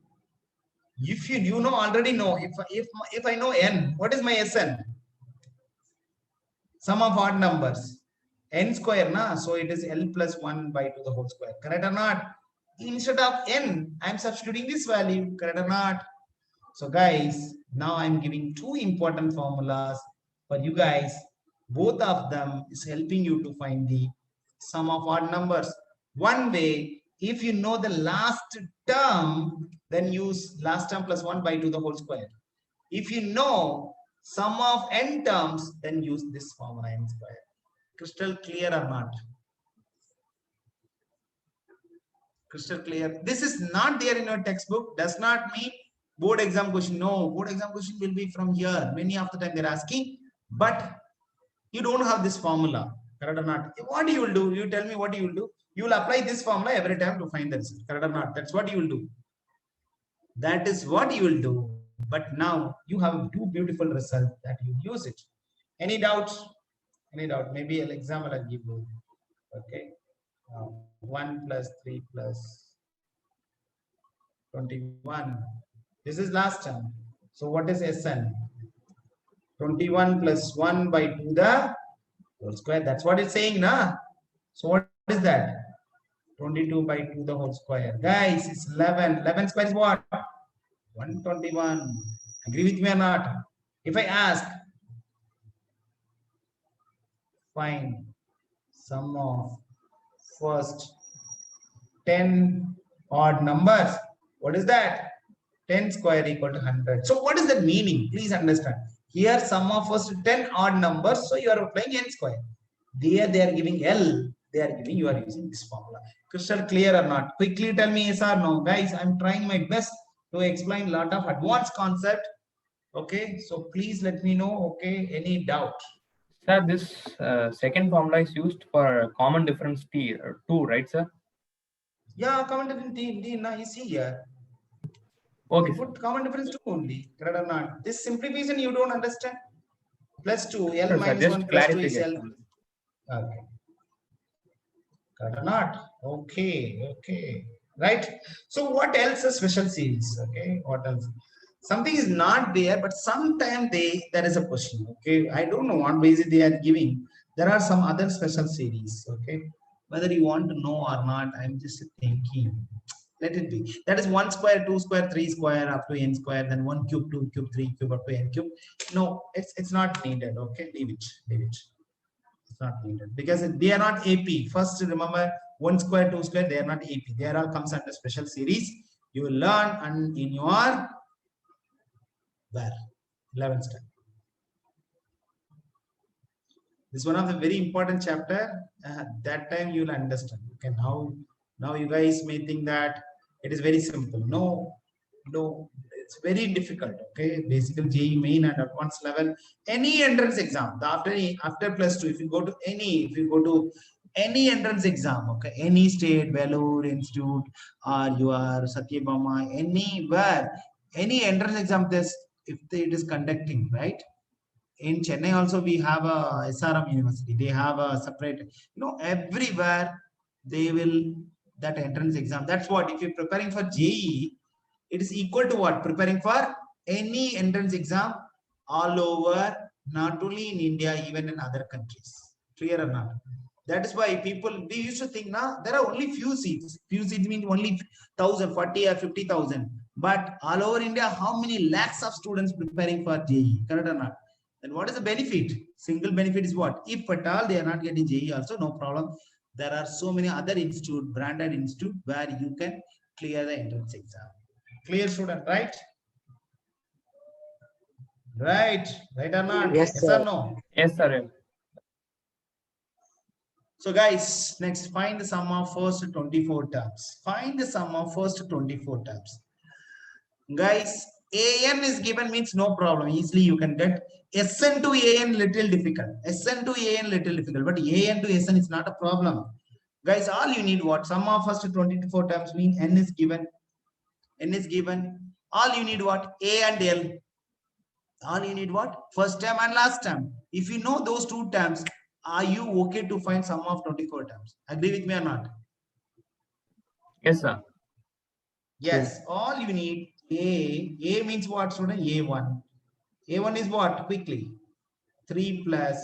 If you know, already know, if I know N, what is my Sn? Sum of odd numbers. N square, na? So it is L plus 1 by 2 the whole square. Correct or not? Instead of N, I'm substituting this value. Correct or not? So guys, now I'm giving two important formulas for you guys. Both of them is helping you to find the sum of odd numbers. One way, if you know the last term, then use last term plus 1 by 2 the whole square. If you know sum of n terms, then use this formula n square. Crystal clear or not? Crystal clear. This is not there in your textbook. Does not mean board exam question. No, board exam question will be from here. Many of the time they're asking, but you don't have this formula. Correct or not? What you will do? You tell me what you will do. You will apply this formula every time to find the result. Correct or not? That's what you will do. That is what you will do. But now you have two beautiful results that you use it. Any doubts? Any doubt? Maybe an example I'll give you. Okay. 1 plus 3 plus 21. This is last term. So what is Sn? 21 plus 1 by 2 the whole square. That's what it's saying, na? So what is that? 22 by 2 the whole square. Guys, it's 11. 11 square is what? 121. Agree with me or not? If I ask, find sum of first 10 odd numbers. What is that? 10 square equal to 100. So what is the meaning? Please understand. Here sum of first 10 odd numbers. So you are applying n square. There they are giving L. They are giving, you are using this formula. Crystal clear or not? Quickly tell me yes or no. Guys, I'm trying my best to explain a lot of advanced concept. Okay. So please let me know. Okay. Any doubt? Sir, this second formula is used for common difference T, 2, right, sir? Yeah, common difference D now you see here. Okay, You sir. put common difference 2 only, correct or not? This simplification you don't understand. Plus 2, L Sure, sir. minus 1 Just plus 2 is L. clarification. Okay. Correct or not? Okay, okay. Right. So what else is special series? Okay, what else? Something is not there, but sometimes there is a question. Okay, I don't know what basis they are giving. There are some other special series. Okay, whether you want to know or not, I'm just thinking. Let it be. That is 1 square, 2 square, 3 square up to n square, then 1 cube, 2 cube, 3 cube up to n cube. No, it's not needed. Okay, leave it, leave it. It's not needed because they are not AP. First, remember 1 square, 2 square, they are not AP. They are all comes under special series. You will learn and in your where 11th standard. This is one of the very important chapter. That time you will understand. Okay, now you guys may think that it is very simple. No, it's very difficult. Okay, basically JEE main and advanced level, any entrance exam. After plus 2, if you go to any entrance exam, okay, any state, Vellore Institute, or your Satyabama, anywhere, any entrance exam test, if it is conducting, right? In Chennai also we have a SRM University. They have a separate, everywhere they will that entrance exam. That's what if you're preparing for JEE, it is equal to what? Preparing for any entrance exam all over, not only in India, even in other countries. Clear or not? That is why we used to think now there are only few seats. Few seats means only 1,000, 40 or 50,000. But all over India, how many lakhs of students preparing for JEE? Correct or not? Then what is the benefit? Single benefit is what? If at all they are not getting JEE also, no problem. There are so many other institute, branded institute where you can clear the entrance exam. Clear, student, right? Right or not? Yes, Yes or sir. no? Yes, sir. So guys, next find the sum of first 24 terms. Find the sum of first 24 terms. Guys, AN is given means no problem. Easily you can get. SN to AN little difficult. SN to AN little difficult. But AN to SN is not a problem. Guys, all you need what? Sum of first 24 terms mean N is given. N is given. All you need what? A and L. All you need what? First term and last term. If you know those two terms, are you okay to find sum of 24 terms? Agree with me or not? Yes, sir. Yes. All you need A means what, student? A1. A1 is what? Quickly. 3 plus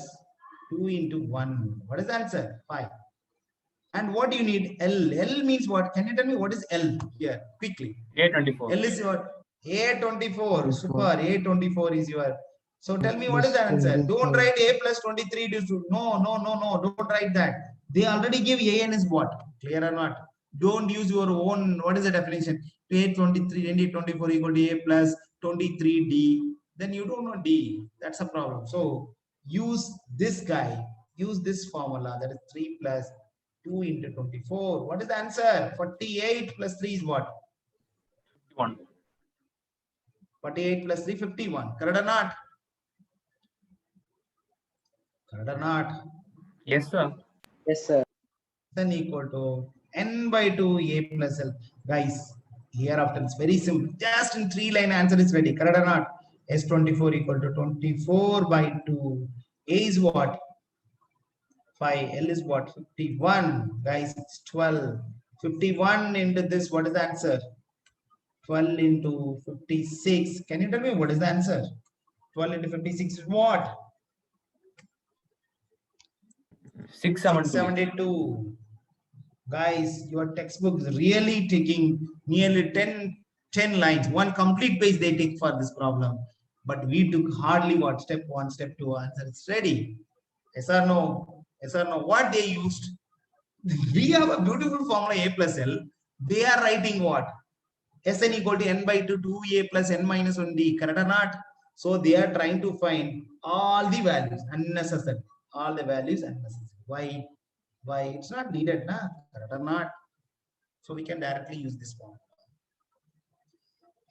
2 into 1. What is the answer? 5. And what do you need? L. L means what? Can you tell me what is L here? Quickly. A24. L is what? A24. Super. A24 is your. So tell me what Plus is the answer? Don't 25. write A plus 23. No. Don't write that. They already give AN is what? Clear or not? Don't use your own. What is the definition? A23 and A24 equal to A plus 23D. Then you don't know D. That's a problem. So use this guy. Use this formula. That is 3 plus 2 into 24. What is the answer? 48 plus 3 is what? 1. 48 plus 3, 51. Correct or not? Correct or not? Yes, sir. Yes, sir. Then equal to n by 2 a plus l. Guys, hereafter it's very simple. Just in 3-line answer is ready. Correct or not? S24 equal to 24 by 2. A is what? 5. L is what? 51. Guys, it's 12. 51 into this. What is the answer? 12 into 56. Can you tell me what is the answer? 12 into 56 is what? 672. 672. Guys, your textbook is really taking nearly 10 lines. One complete page they take for this problem. But we took hardly what? Step 1, step 2 answer. It's ready. Yes or no? Yes or no? What they used? We have a beautiful formula A plus L. They are writing what? Sn equal to n by 2, 2a plus n minus 1d. Correct or not? So they are trying to find all the values unnecessary. All the values unnecessary. Why? It's not needed, na? Correct or not? So we can directly use this formula.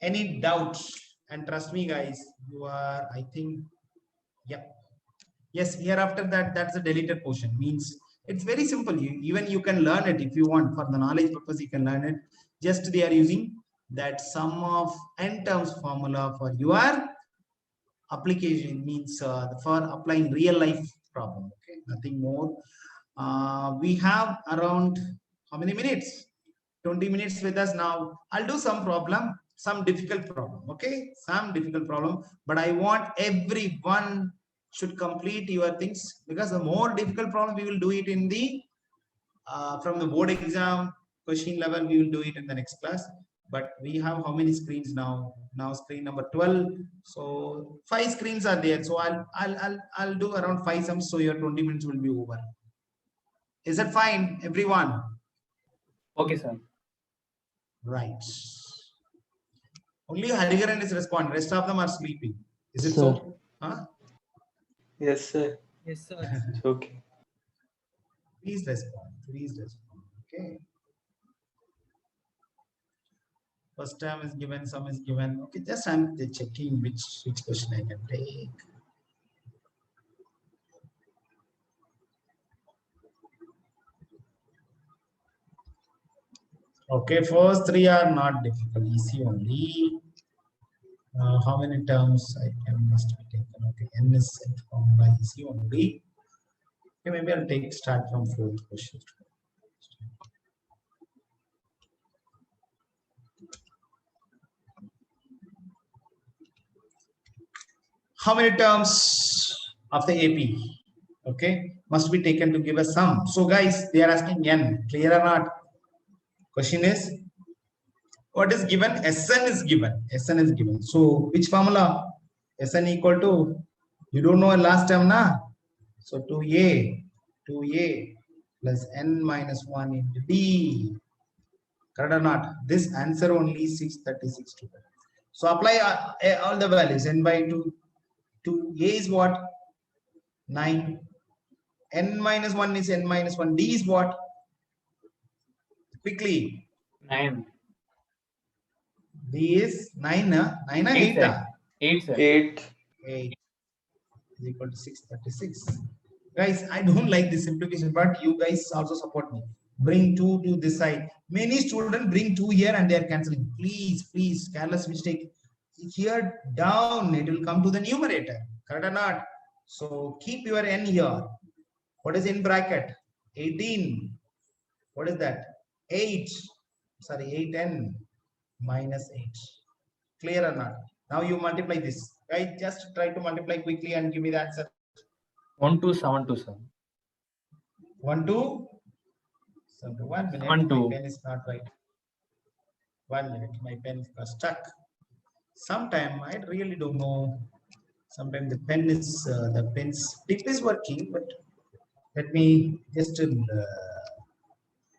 Any doubts? And trust me, guys, you are, I think, yep. Yes, hereafter that's a deleted portion. Means it's very simple. Even you can learn it if you want. For the knowledge purpose, you can learn it. Just they are using that sum of n terms formula for your application, means for applying real life problem. Okay, nothing more. We have around how many minutes? 20 minutes with us now. I'll do some problem, some difficult problem. Okay, some difficult problem, but I want everyone should complete your things, because the more difficult problem we will do it in the from the board exam question level, we will do it in the next class. But we have how many screens now? Now screen number 12. So 5 screens are there. So I'll do around 5 sums. So your 20 minutes will be over. Is that fine, everyone? Okay, sir. Right. Only Hariharan is responding. Rest of them are sleeping. Is it Sir. so? Huh? Yes, sir. Yes, sir. It's okay. Please respond. Please respond. Okay. First term is given, sum is given. Okay, just I'm checking which question I can take. Okay, first 3 are not difficult, easy only. How many terms I can must be taken? Okay, n is set from by easy only. Okay, maybe I'll take start from 4th question. How many terms of the AP? Okay, must be taken to give a sum. So guys, they are asking n, clear or not? Question is, what is given? Sn is given. Sn is given. So which formula? Sn equal to, you don't know last term na? So 2a plus n minus 1 into d. Correct or not? This answer only 636 to that. So apply all the values. N by 2. 2a is what? 9. N minus 1 is n minus 1. D is what? Quickly. 9. D is 9. 9 or 8, 8? sir. 8, sir. 8. 8 is equal to 636. Guys, I don't like this simplification, but you guys also support me. Bring 2 to this side. Many students bring 2 here and they are cancelling. Please, careless mistake. Here down, it will come to the numerator. Correct or not? So keep your n here. What is in bracket? 18. What is that? 8. Sorry, 8n minus 8. Clear or not? Now you multiply this. Guys, just try to multiply quickly and give me the answer. 1272, sir. 1, 2. So 1 minute. 1, 2. My pen is not right. 1 minute. My pen is stuck. Sometime I really don't know. Sometimes the pen is the pen's tip is working, but let me just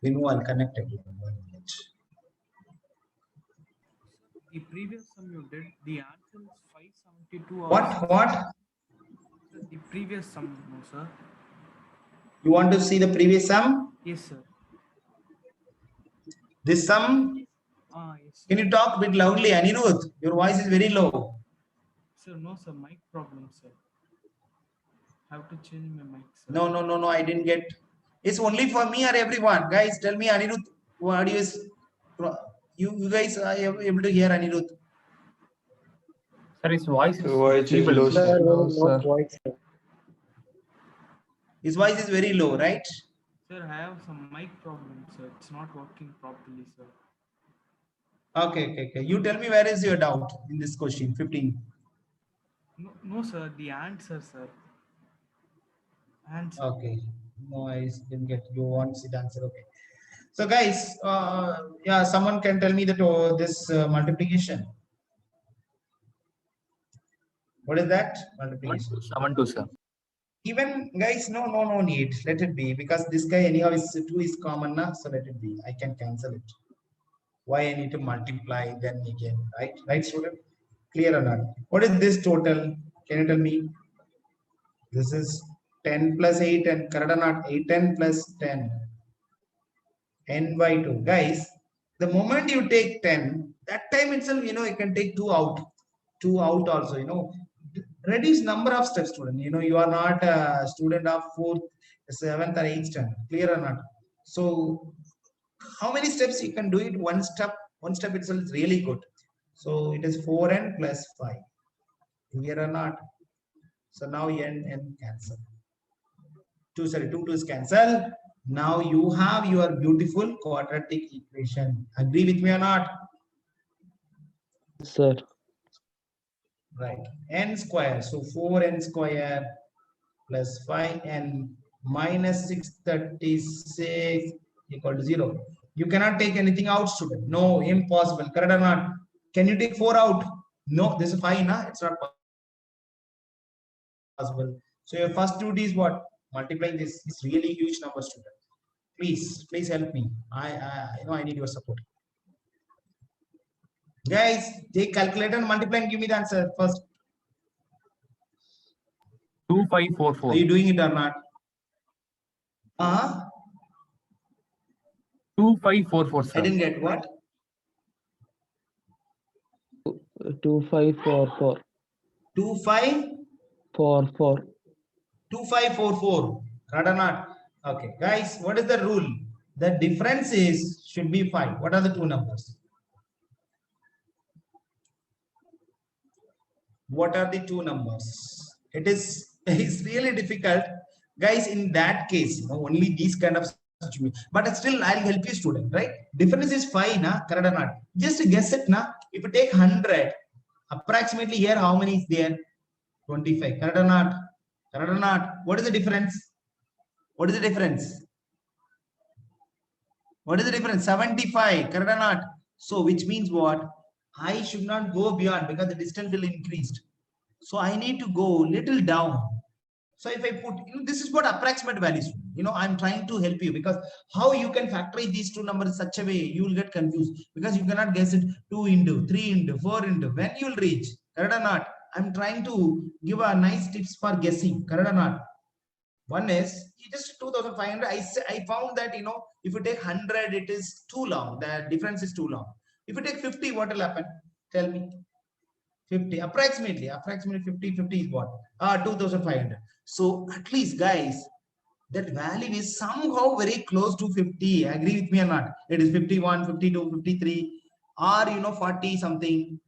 remove and connect again. 1 minute. The previous sum you did, the answer is 572. or What? The previous sum, no, sir. You want to see the previous sum? Yes, sir. This sum? Yes. Can you talk a bit loudly, Anirudh? Your voice is very low. Sir, no, sir. Mic problem, sir. Have to change my mic, sir. No. I didn't get. It's only for me or everyone. Guys, tell me, Anirudh, what is you guys are able to hear Anirudh? Sir, his voice is Voice is feeble. low, sir. No, sir. His voice is very low, right? Sir, I have some mic problem, sir. It's not working properly, sir. Okay. You tell me, where is your doubt in this question? 15. No, sir. The answer, sir. Answer. Okay. No, I didn't get. You want to see the answer? Okay. So, guys, yeah, someone can tell me that this multiplication. What is that multiplication? 1272, sir. Even guys, no need. Let it be, because this guy anyhow is 2 is common now, so let it be. I can cancel it. Why I need to multiply then again, right? Right, student? Clear or not? What is this total? Can you tell me? This is 10 plus 8 and correct or not? 8, 10 plus 10. N by 2. Guys, the moment you take 10, that time itself, you can take 2 out. 2 out also, Reduce number of steps, student. You know, you are not a student of 4th, 7th or 8th standard. Clear or not? So how many steps you can do it? One step itself is really good. So it is 4n plus 5. Clear or not? So now n cancel. 2 is cancel. Now you have your beautiful quadratic equation. Agree with me or not? Sir. Right. N square. So 4n square plus 5n minus 636 equal to 0. You cannot take anything out, student. No, impossible. Correct or not? Can you take 4 out? No, this is 5, nah? It's not possible. So your first duty is what? Multiplying this is really huge number, student. Please help me. I need your support. Guys, take calculator and multiply and give me the answer first. 2544. Are you doing it or not? 2544, I sir. didn't get what? 2544. 2544. 44. Right or not? Okay, guys, what is the rule? The difference should be 5. What are the two numbers? What are the two numbers? It's really difficult, guys. In that case, you know, only these kind of situation. But still, I'll help you, student. Right? Difference is 5, na? Correct or not? Just guess it, na? If you take 100, approximately here, how many is there? 25. Correct or not? Correct or not? What is the difference? What is the difference? What is the difference? 75. Correct or not? So, which means what? I should not go beyond because the distance will increase. So I need to go little down. So if I put, you know, this is what approximate values. You know, I'm trying to help you because how you can factorize these two numbers in such a way you will get confused because you cannot guess it 2 into 3 into 4 into when you will reach. Correct or not? I'm trying to give a nice tips for guessing. Correct or not? One is just 2500. I found that, you know, if you take 100, it is too long. The difference is too long. If you take 50, what will happen? Tell me. 50, approximately 50 is what? 2500. So at least, guys, that value is somehow very close to 50. Agree with me or not? It is 51, 52, 53, or, you know, 40 something.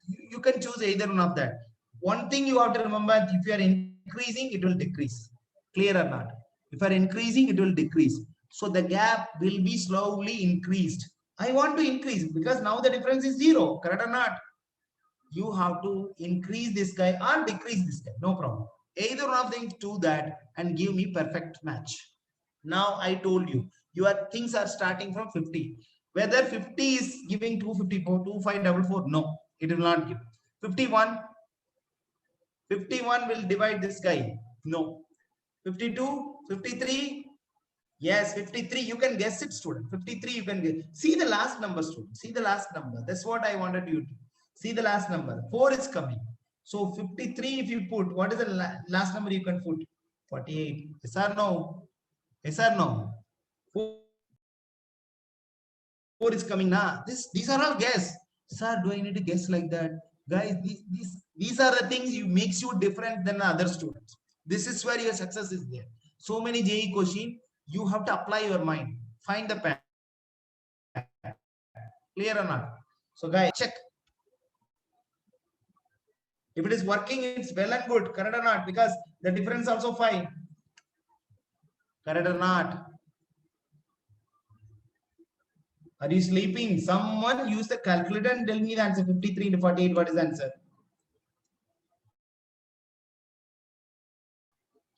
You can choose either one of that. One thing you have to remember, if you are increasing, it will decrease. Clear or not? If you are increasing, it will decrease. So the gap will be slowly increased. I want to increase because now the difference is 0. Correct or not? You have to increase this guy or decrease this guy. No problem. Either one of them do that and give me perfect match. Now I told you, your things are starting from 50. Whether 50 is giving 254, 2544, no, it will not give. 51 will divide this guy. No. 52, 53. Yes, 53. You can guess it, student. 53, you can guess. See the last number, student. See the last number. That's what I wanted you to see. The last number. 4 is coming. So 53, if you put, what is the last number you can put? 48. Yes or no? Yes or no? 4 is coming now. These are all guess. Sir, do I need to guess like that? Guys, these are the things you makes you different than other students. This is where your success is there. So many JEE questions, you have to apply your mind. Find the pen. Clear or not? So guys, check. If it is working, it's well and good. Correct or not? Because the difference also 5. Correct or not? Are you sleeping? Someone use the calculator and tell me the answer. 53 into 48. What is the answer?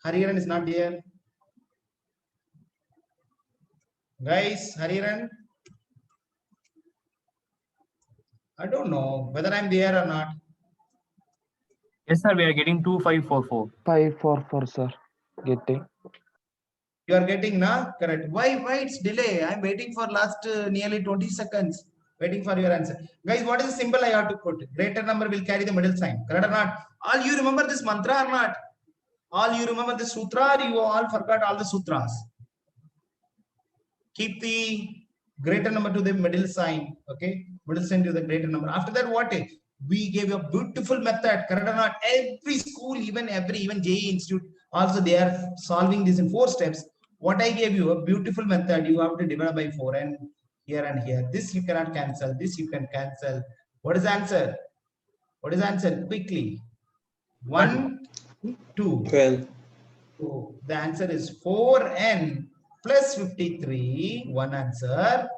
Hariharan is not there. Guys, Hariharan. I don't know whether I'm there or not. Yes, sir. We are getting 2544. 544, sir. Getting. You are getting, na? Correct. Why it's delay? I'm waiting for last nearly 20 seconds. Waiting for your answer. Guys, what is the symbol I have to put? Greater number will carry the middle sign. Correct or not? All you remember this mantra or not? All you remember the sutra or you all forgot all the sutras? Keep the greater number to the middle sign. Okay. Middle sign to the greater number. After that, what is? We gave you a beautiful method, correct or not? Every school, even JEE Institute, also they are solving this in 4 steps. What I gave you, a beautiful method, you have to divide by 4 and here. This you cannot cancel, this you can cancel. What is the answer? What is the answer? Quickly. 1, 2. 12. So the answer is 4n plus 53, one answer,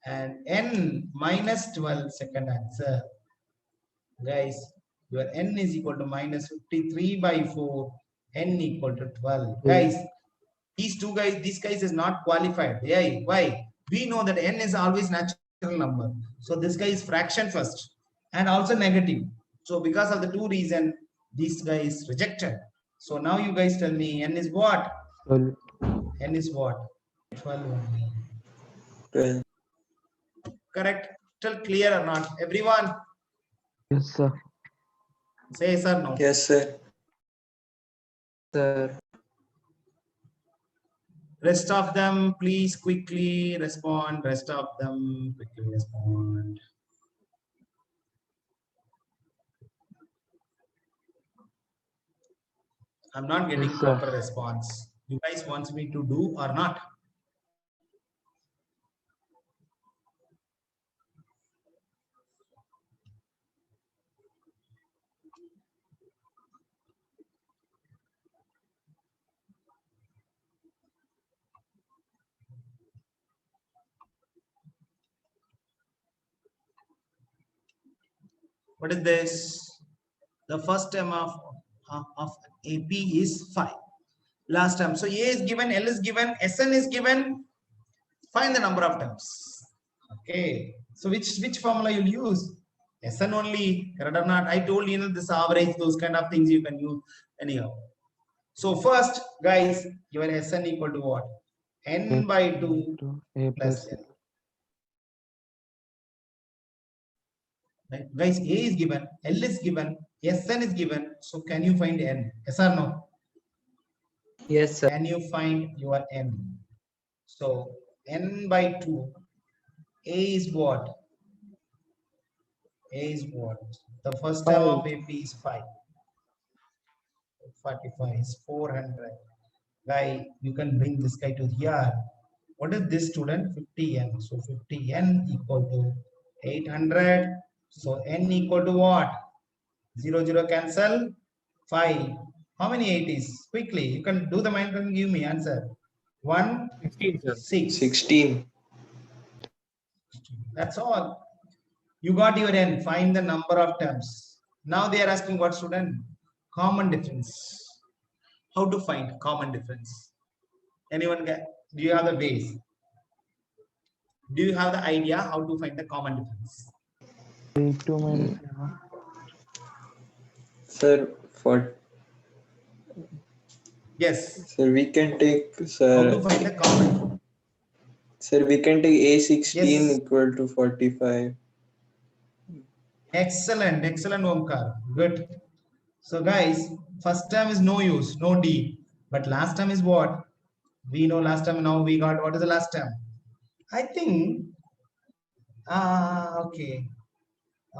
and n minus 12, second answer. Guys, your n is equal to minus 53 by 4, n equal to 12. Guys, these guys is not qualified. Why? We know that n is always natural number. So this guy is fraction first and also negative. So because of the 2 reasons, this guy is rejected. So now you guys tell me n is what? 12. N is what? 12 only. 12. Correct? Still clear or not? Everyone Yes, sir. say yes or no. Yes, sir. Sir. Rest of them, please quickly respond. Rest of them, quickly respond. I'm not getting Yes, sir. proper response. You guys want me to do or not? What is this? The first term of AP is 5. Last term. So A is given, L is given, Sn is given. Find the number of terms. Okay. So which formula you'll use? Sn only, correct or not? I told you, this average, those kind of things you can use anyhow. So first, guys, your Sn equal to what? N by 2 A plus plus N. Right? Guys, A is given, L is given, Sn is given. So can you find N? Yes or no? Yes, sir. Can you find your N? So N by 2, A is what? A is what? The first term of AP is 5. 45 is 400. Guy, you can bring this guy to here. What is this student? 50n. So 50n equal to 800. So n equal to what? 0, 0 cancel. 5. How many 8 is? Quickly, you can do the mind and give me answer. 1, 16, sir. 6. 16. That's all. You got your n. Find the number of terms. Now they are asking what student? Common difference. How to find common difference? Anyone get? Do you have the base? Do you have the idea how to find the common difference? 82 minus 7. Sir, for Yes. sir, we can take How to sir. find the common? Sir, we can take A16 Yes. equal to 45. Excellent, excellent, Omkar. Good. So, guys, first term is no use, no D. But last term is what? We know last time. Now we got what is the last term? I think. Okay.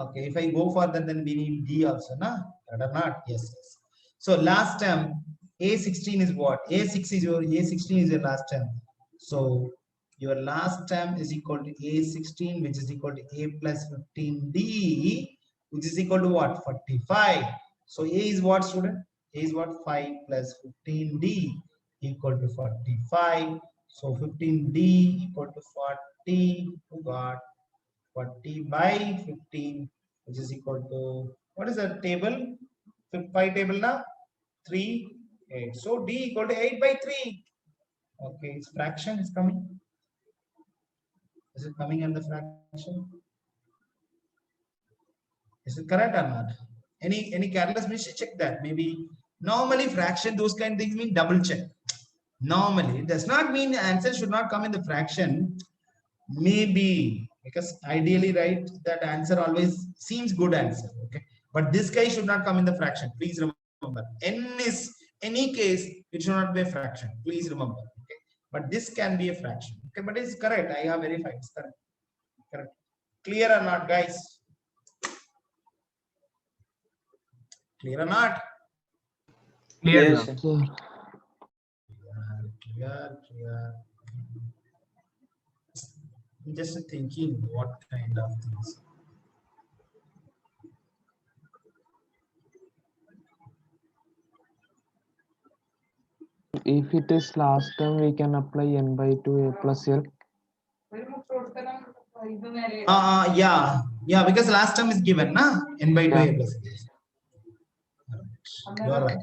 Okay. If I go for that, then we need D also, na? Or not? Yes. Yes. So last term A16 is what? A6 is your A16 is your last term. So your last term is equal to A16, which is equal to A plus 15D, which is equal to what? 45. So A is what, student? A is what? 5 plus 15D equal to 45. So 15D equal to 40. You got 40 by 15, which is equal to, what is the table? 5 table now? 3, 8. So D equal to 8 by 3. Okay, its fraction is coming. Is it coming in the fraction? Is it correct or not? Any careless mistake? Check that. Maybe normally fraction, those kind of things mean double check. Normally, it does not mean the answer should not come in the fraction. Maybe because ideally, right, that answer always seems good answer. Okay, but this guy should not come in the fraction. Please remember, n is any case it should not be a fraction. Please remember. Okay, but this can be a fraction. Okay, but it's correct. I have verified. It's correct. Correct. Clear or not, guys? Clear or not? Clear Yes, now. sir. Sir, Clear. I'm just thinking what kind of things. if it is last term, we can apply n by 2 a plus l. Yeah, because last term is given, na? N by 2 Yeah. a plus. You are right.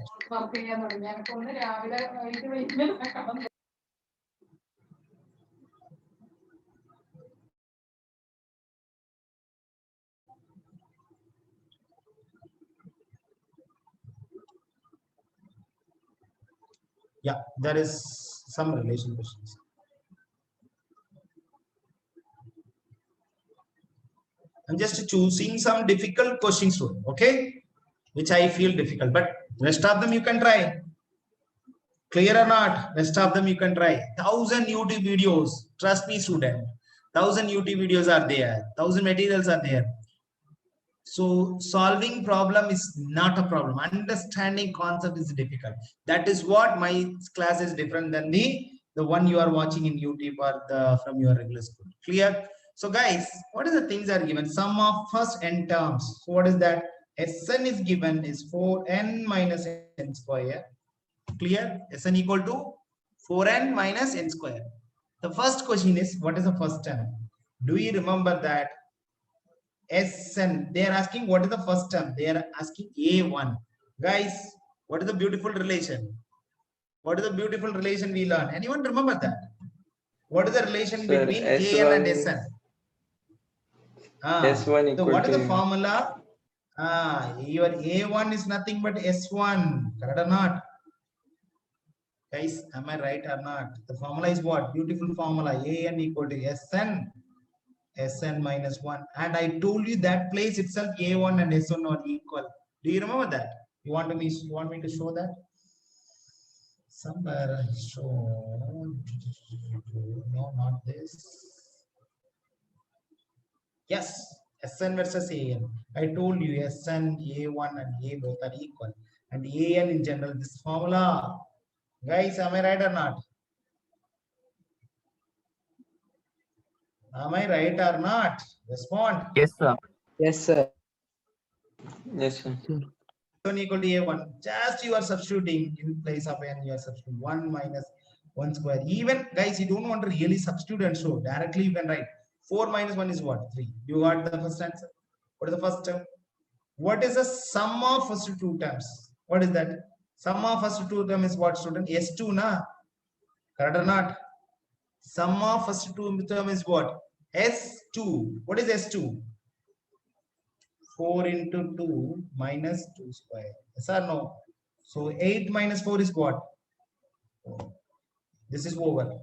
Yeah, there is some relation questions. I'm just choosing some difficult questions, okay? Which I feel difficult, but rest of them you can try. Clear or not? Rest of them you can try. 1,000 YouTube videos. Trust me, student. 1,000 YouTube videos are there. 1,000 materials are there. So solving problem is not a problem. Understanding concept is difficult. That is what my class is different than the one you are watching in YouTube or from your regular school. Clear? So guys, what are the things are given? Sum of first n terms. So what is that? Sn is given is 4n minus n square. Clear? Sn equal to 4n minus n square. The first question is, what is the first term? Do you remember that? Sn, they are asking what is the first term? They are asking a1. Guys, what is the beautiful relation? What is the beautiful relation we learn? Anyone remember that? What is the relation Sir, between S1 an and Sn? S1 So equal what is the to formula? Your a1 is nothing but s1. Correct or not? Guys, am I right or not? The formula is what? Beautiful formula. An equal to Sn minus 1. And I told you that place itself a1 and s1 are equal. Do you remember that? You want me to show that? Somewhere I show. No, not this. Yes, Sn versus An. I told you Sn, A1 and A both are equal. And An in general, this formula. Guys, am I right or not? Am I right or not? Respond. Yes, sir. Yes, sir. yes, sir. N equal to A1. Just you are substituting in place of N, you are substituting 1 minus 1 square. Even guys, you don't want to really substitute and show. Directly you can write 4 minus 1 is what? 3. You got the first answer. What is the first term? What is the sum of first two terms? What is that? Sum of first two term is what, student? S2, na? Correct or not? Sum of first two term is what? S2. What is S2? 4 into 2 minus 2 square. Yes or no? So 8 minus 4 is what? This is over.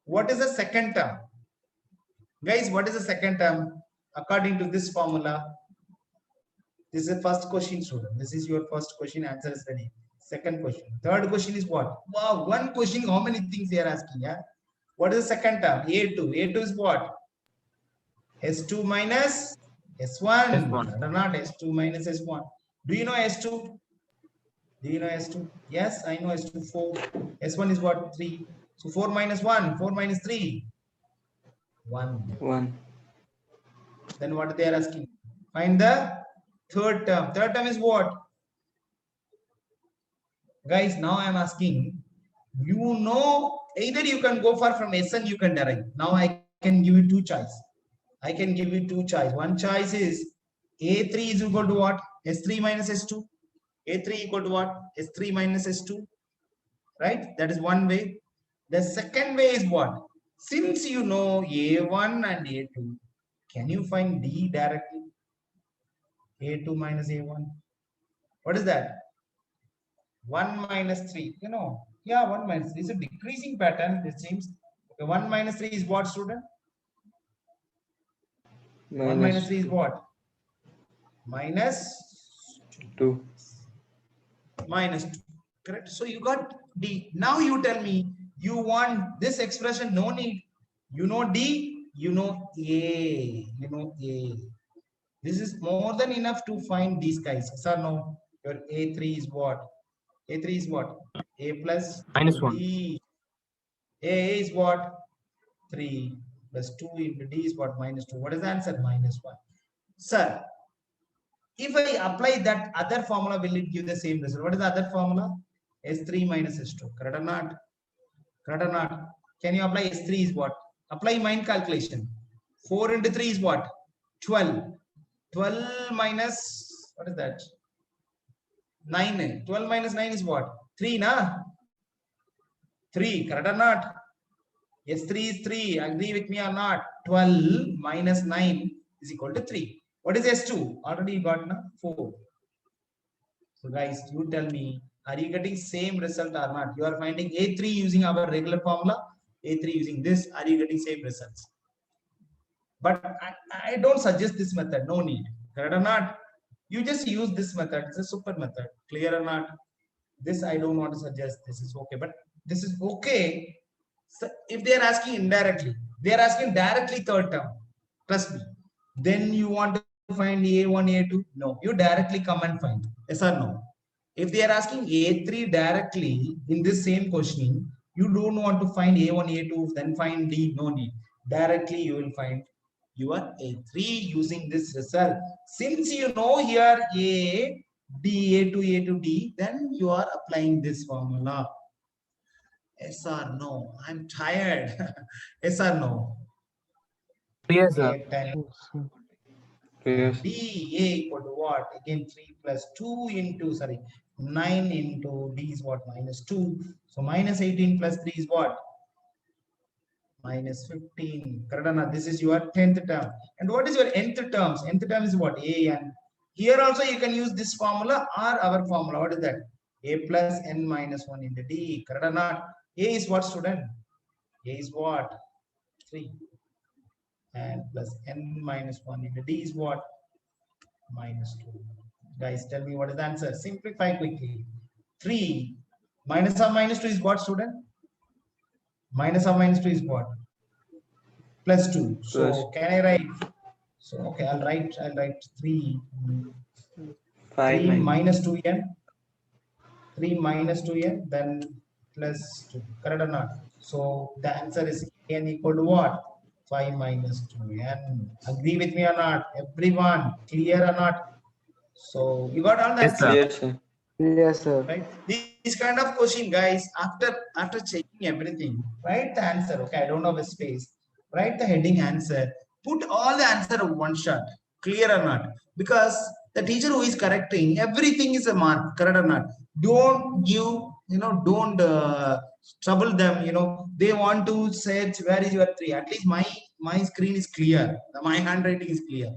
What is the second term? Guys, what is the second term? According to this formula, this is the first question, student. This is your first question. Answer is ready. Second question. Third question is what? Wow, one question. How many things they are asking? Yeah. What is the second term? A2. A2 is what? S2 minus S1. S1. Or not S2 minus S1. Do you know S2? Do you know S2? Yes, I know S2. 4. S1 is what? 3. So 4 minus 1. 4 minus 3. 1. 1. Then what they are asking? Find the third term. Third term is what? Guys, now I am asking, you know, either you can go for from Sn, you can derive. Now I can give you two choice. I can give you two choice. One choice is A3 is equal to what? S3 minus S2. A3 equal to what? S3 minus S2. Right? That is one way. The second way is what? Since you know A1 and A2, can you find D directly? A2 minus A1. What is that? 1 minus 3. You know, yeah, 1 minus 3 is a decreasing pattern, it seems. Okay, 1 minus 3 is what, student? 1 minus 3 is what? Minus 2. minus 2. Correct. So you got D. Now you tell me, you want this expression, no need. You know D, you know A. You know A. This is more than enough to find these guys. Yes or no? Your A3 is what? A3 is what? A plus -1. D. A is what? 3 plus 2 into D is what? -2. What is the answer? -1. Sir, if I apply that other formula, will it give the same result? What is the other formula? S3 minus S2. Correct or not? Correct or not? Can you apply S3 is what? Apply mind calculation. 4 into 3 is what? 12. 12 minus, what is that? 9. 12 minus 9 is what? 3, na? 3. Correct or not? S3 is 3. Agree with me or not? 12 minus 9 is equal to 3. What is S2? Already you got na? 4. So guys, you tell me, are you getting same result or not? You are finding A3 using our regular formula, A3 using this, are you getting same results? But I don't suggest this method, no need. Correct or not? You just use this method, it's a super method. Clear or not? This I don't want to suggest, this is okay. But this is okay. So if they are asking indirectly, they are asking directly third term. Trust me. Then you want to find A1, A2? No, you directly come and find. Yes or no? If they are asking A3 directly in this same questioning, you don't want to find A1, A2, then find D, no need. Directly you will find your A3 using this result. Since you know here A, D, A2, D, then you are applying this formula. Yes or no? I'm tired. Yes or no? Clear, sir. A10. Yes. D A equal to what? Again 3 plus 2 into, sorry, 9 into D is what? -2. So -18 plus 3 is what? -15. Correct or not? This is your 10th term. And what is your nth terms? Nth term is what? A n. Here also you can use this formula or our formula. What is that? A plus n minus 1 into D. Correct or not? A is what, student? A is what? 3. And plus n minus 1 into D is what? -2. Guys, tell me what is the answer? Simplify quickly. 3 minus or -2 is what, student? Minus or -2 is what? +2. So Plus. can I write? So okay, I'll write 3. 5 3 minus. minus 2n. 3 minus 2n, then +2. Correct or not? So the answer is n equal to what? 5 minus 2n. Agree with me or not? Everyone, clear or not? So you got all the Yes, sir. answers, Yes, sir. Yes, sir. right? This kind of question, guys, after checking everything, write the answer. Okay, I don't have a space. Write the heading answer. Put all the answer in one shot. Clear or not? Because the teacher who is correcting everything is a mark. Correct or not? Don't don't trouble them. They want to search where is your 3. At least my screen is clear. My handwriting is clear.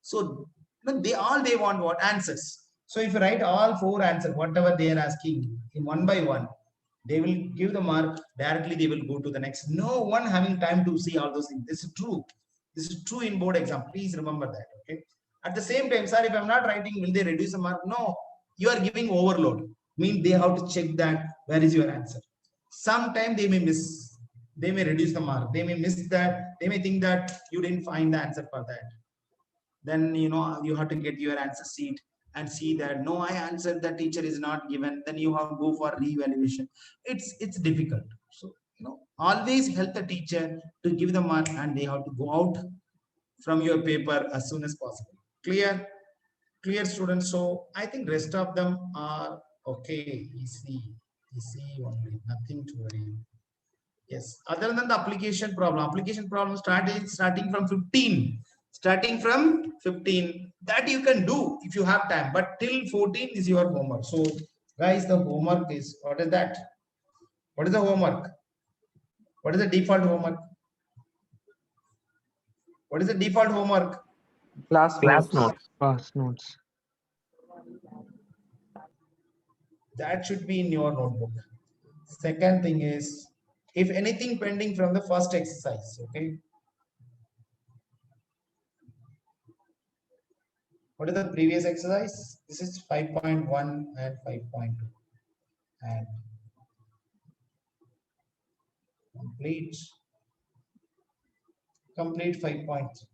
So they want what? Answers. So if you write all 4 answers, whatever they are asking in one by one, they will give the mark directly. They will go to the next. No one having time to see all those things. This is true. This is true in board exam. Please remember that. Okay. At the same time, sir, if I'm not writing, will they reduce the mark? No. You are giving overload. Means they have to check that where is your answer. Sometime they may miss. They may reduce the mark. They may miss that. They may think that you didn't find the answer for that. Then you have to get your answer sheet and see that no, I answered, the teacher is not given. Then you have to go for re-evaluation. It's difficult. So always help the teacher to give the mark, and they have to go out from your paper as soon as possible. Clear students? So I think rest of them are okay. Easy only, nothing to worry. Yes, other than the application problem starting from 15. Starting from 15, that you can do if you have time, but till 14 is your homework. So guys, the homework is, what is that? What is the homework? What is the default homework? What is the default homework? Class Class notes. notes. Class notes. That should be in your notebook. Second thing is, if anything pending from the first exercise, okay? What is the previous exercise? This is 5.1 and 5.2. And complete 5.3.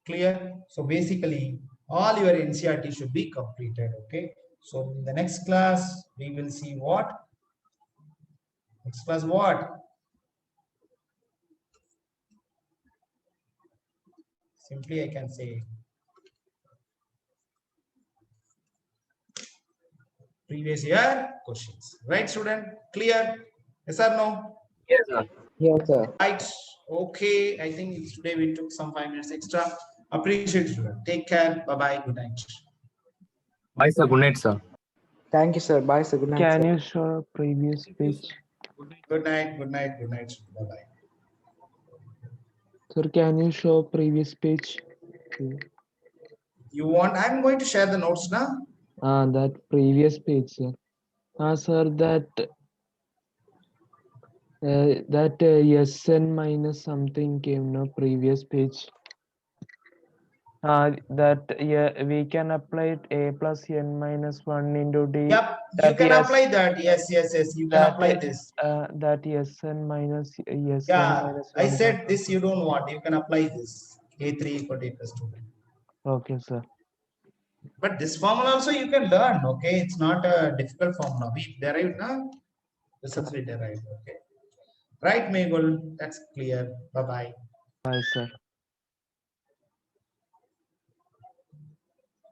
Clear? So basically, all your NCERT should be completed. Okay, so in the next class we will see what. Next class what? Simply I can say previous year questions. Right, student? Clear? Yes or no? Yes, sir. Yes, sir. Right. Okay. I think today we took some 5 minutes extra. Appreciate it, student. Take care. Bye bye. Good night. Bye, sir. Good night, sir. Thank you, sir. Bye, sir. Good night, Can sir. you show previous Thank you, page? sir. Good night. Good night. Good night. Good night. Bye bye. Sir, can you show previous page? You want? I'm going to share the notes now. That previous page, sir. Sir, that SN minus something came, no, previous page. That we can apply it A plus N minus 1 into D. Yep. You That can yes. apply that. Yes. Yes. Yes. You can That apply is- this. That SN minus SN Yeah. minus I 1. said this. You don't want. You can apply this. A3 equal to A plus 2. Okay, sir. But this formula also you can learn. Okay. It's not a difficult formula. We derived now. Results we derived. Okay. Right, Megul. That's clear. Bye bye. Bye, sir.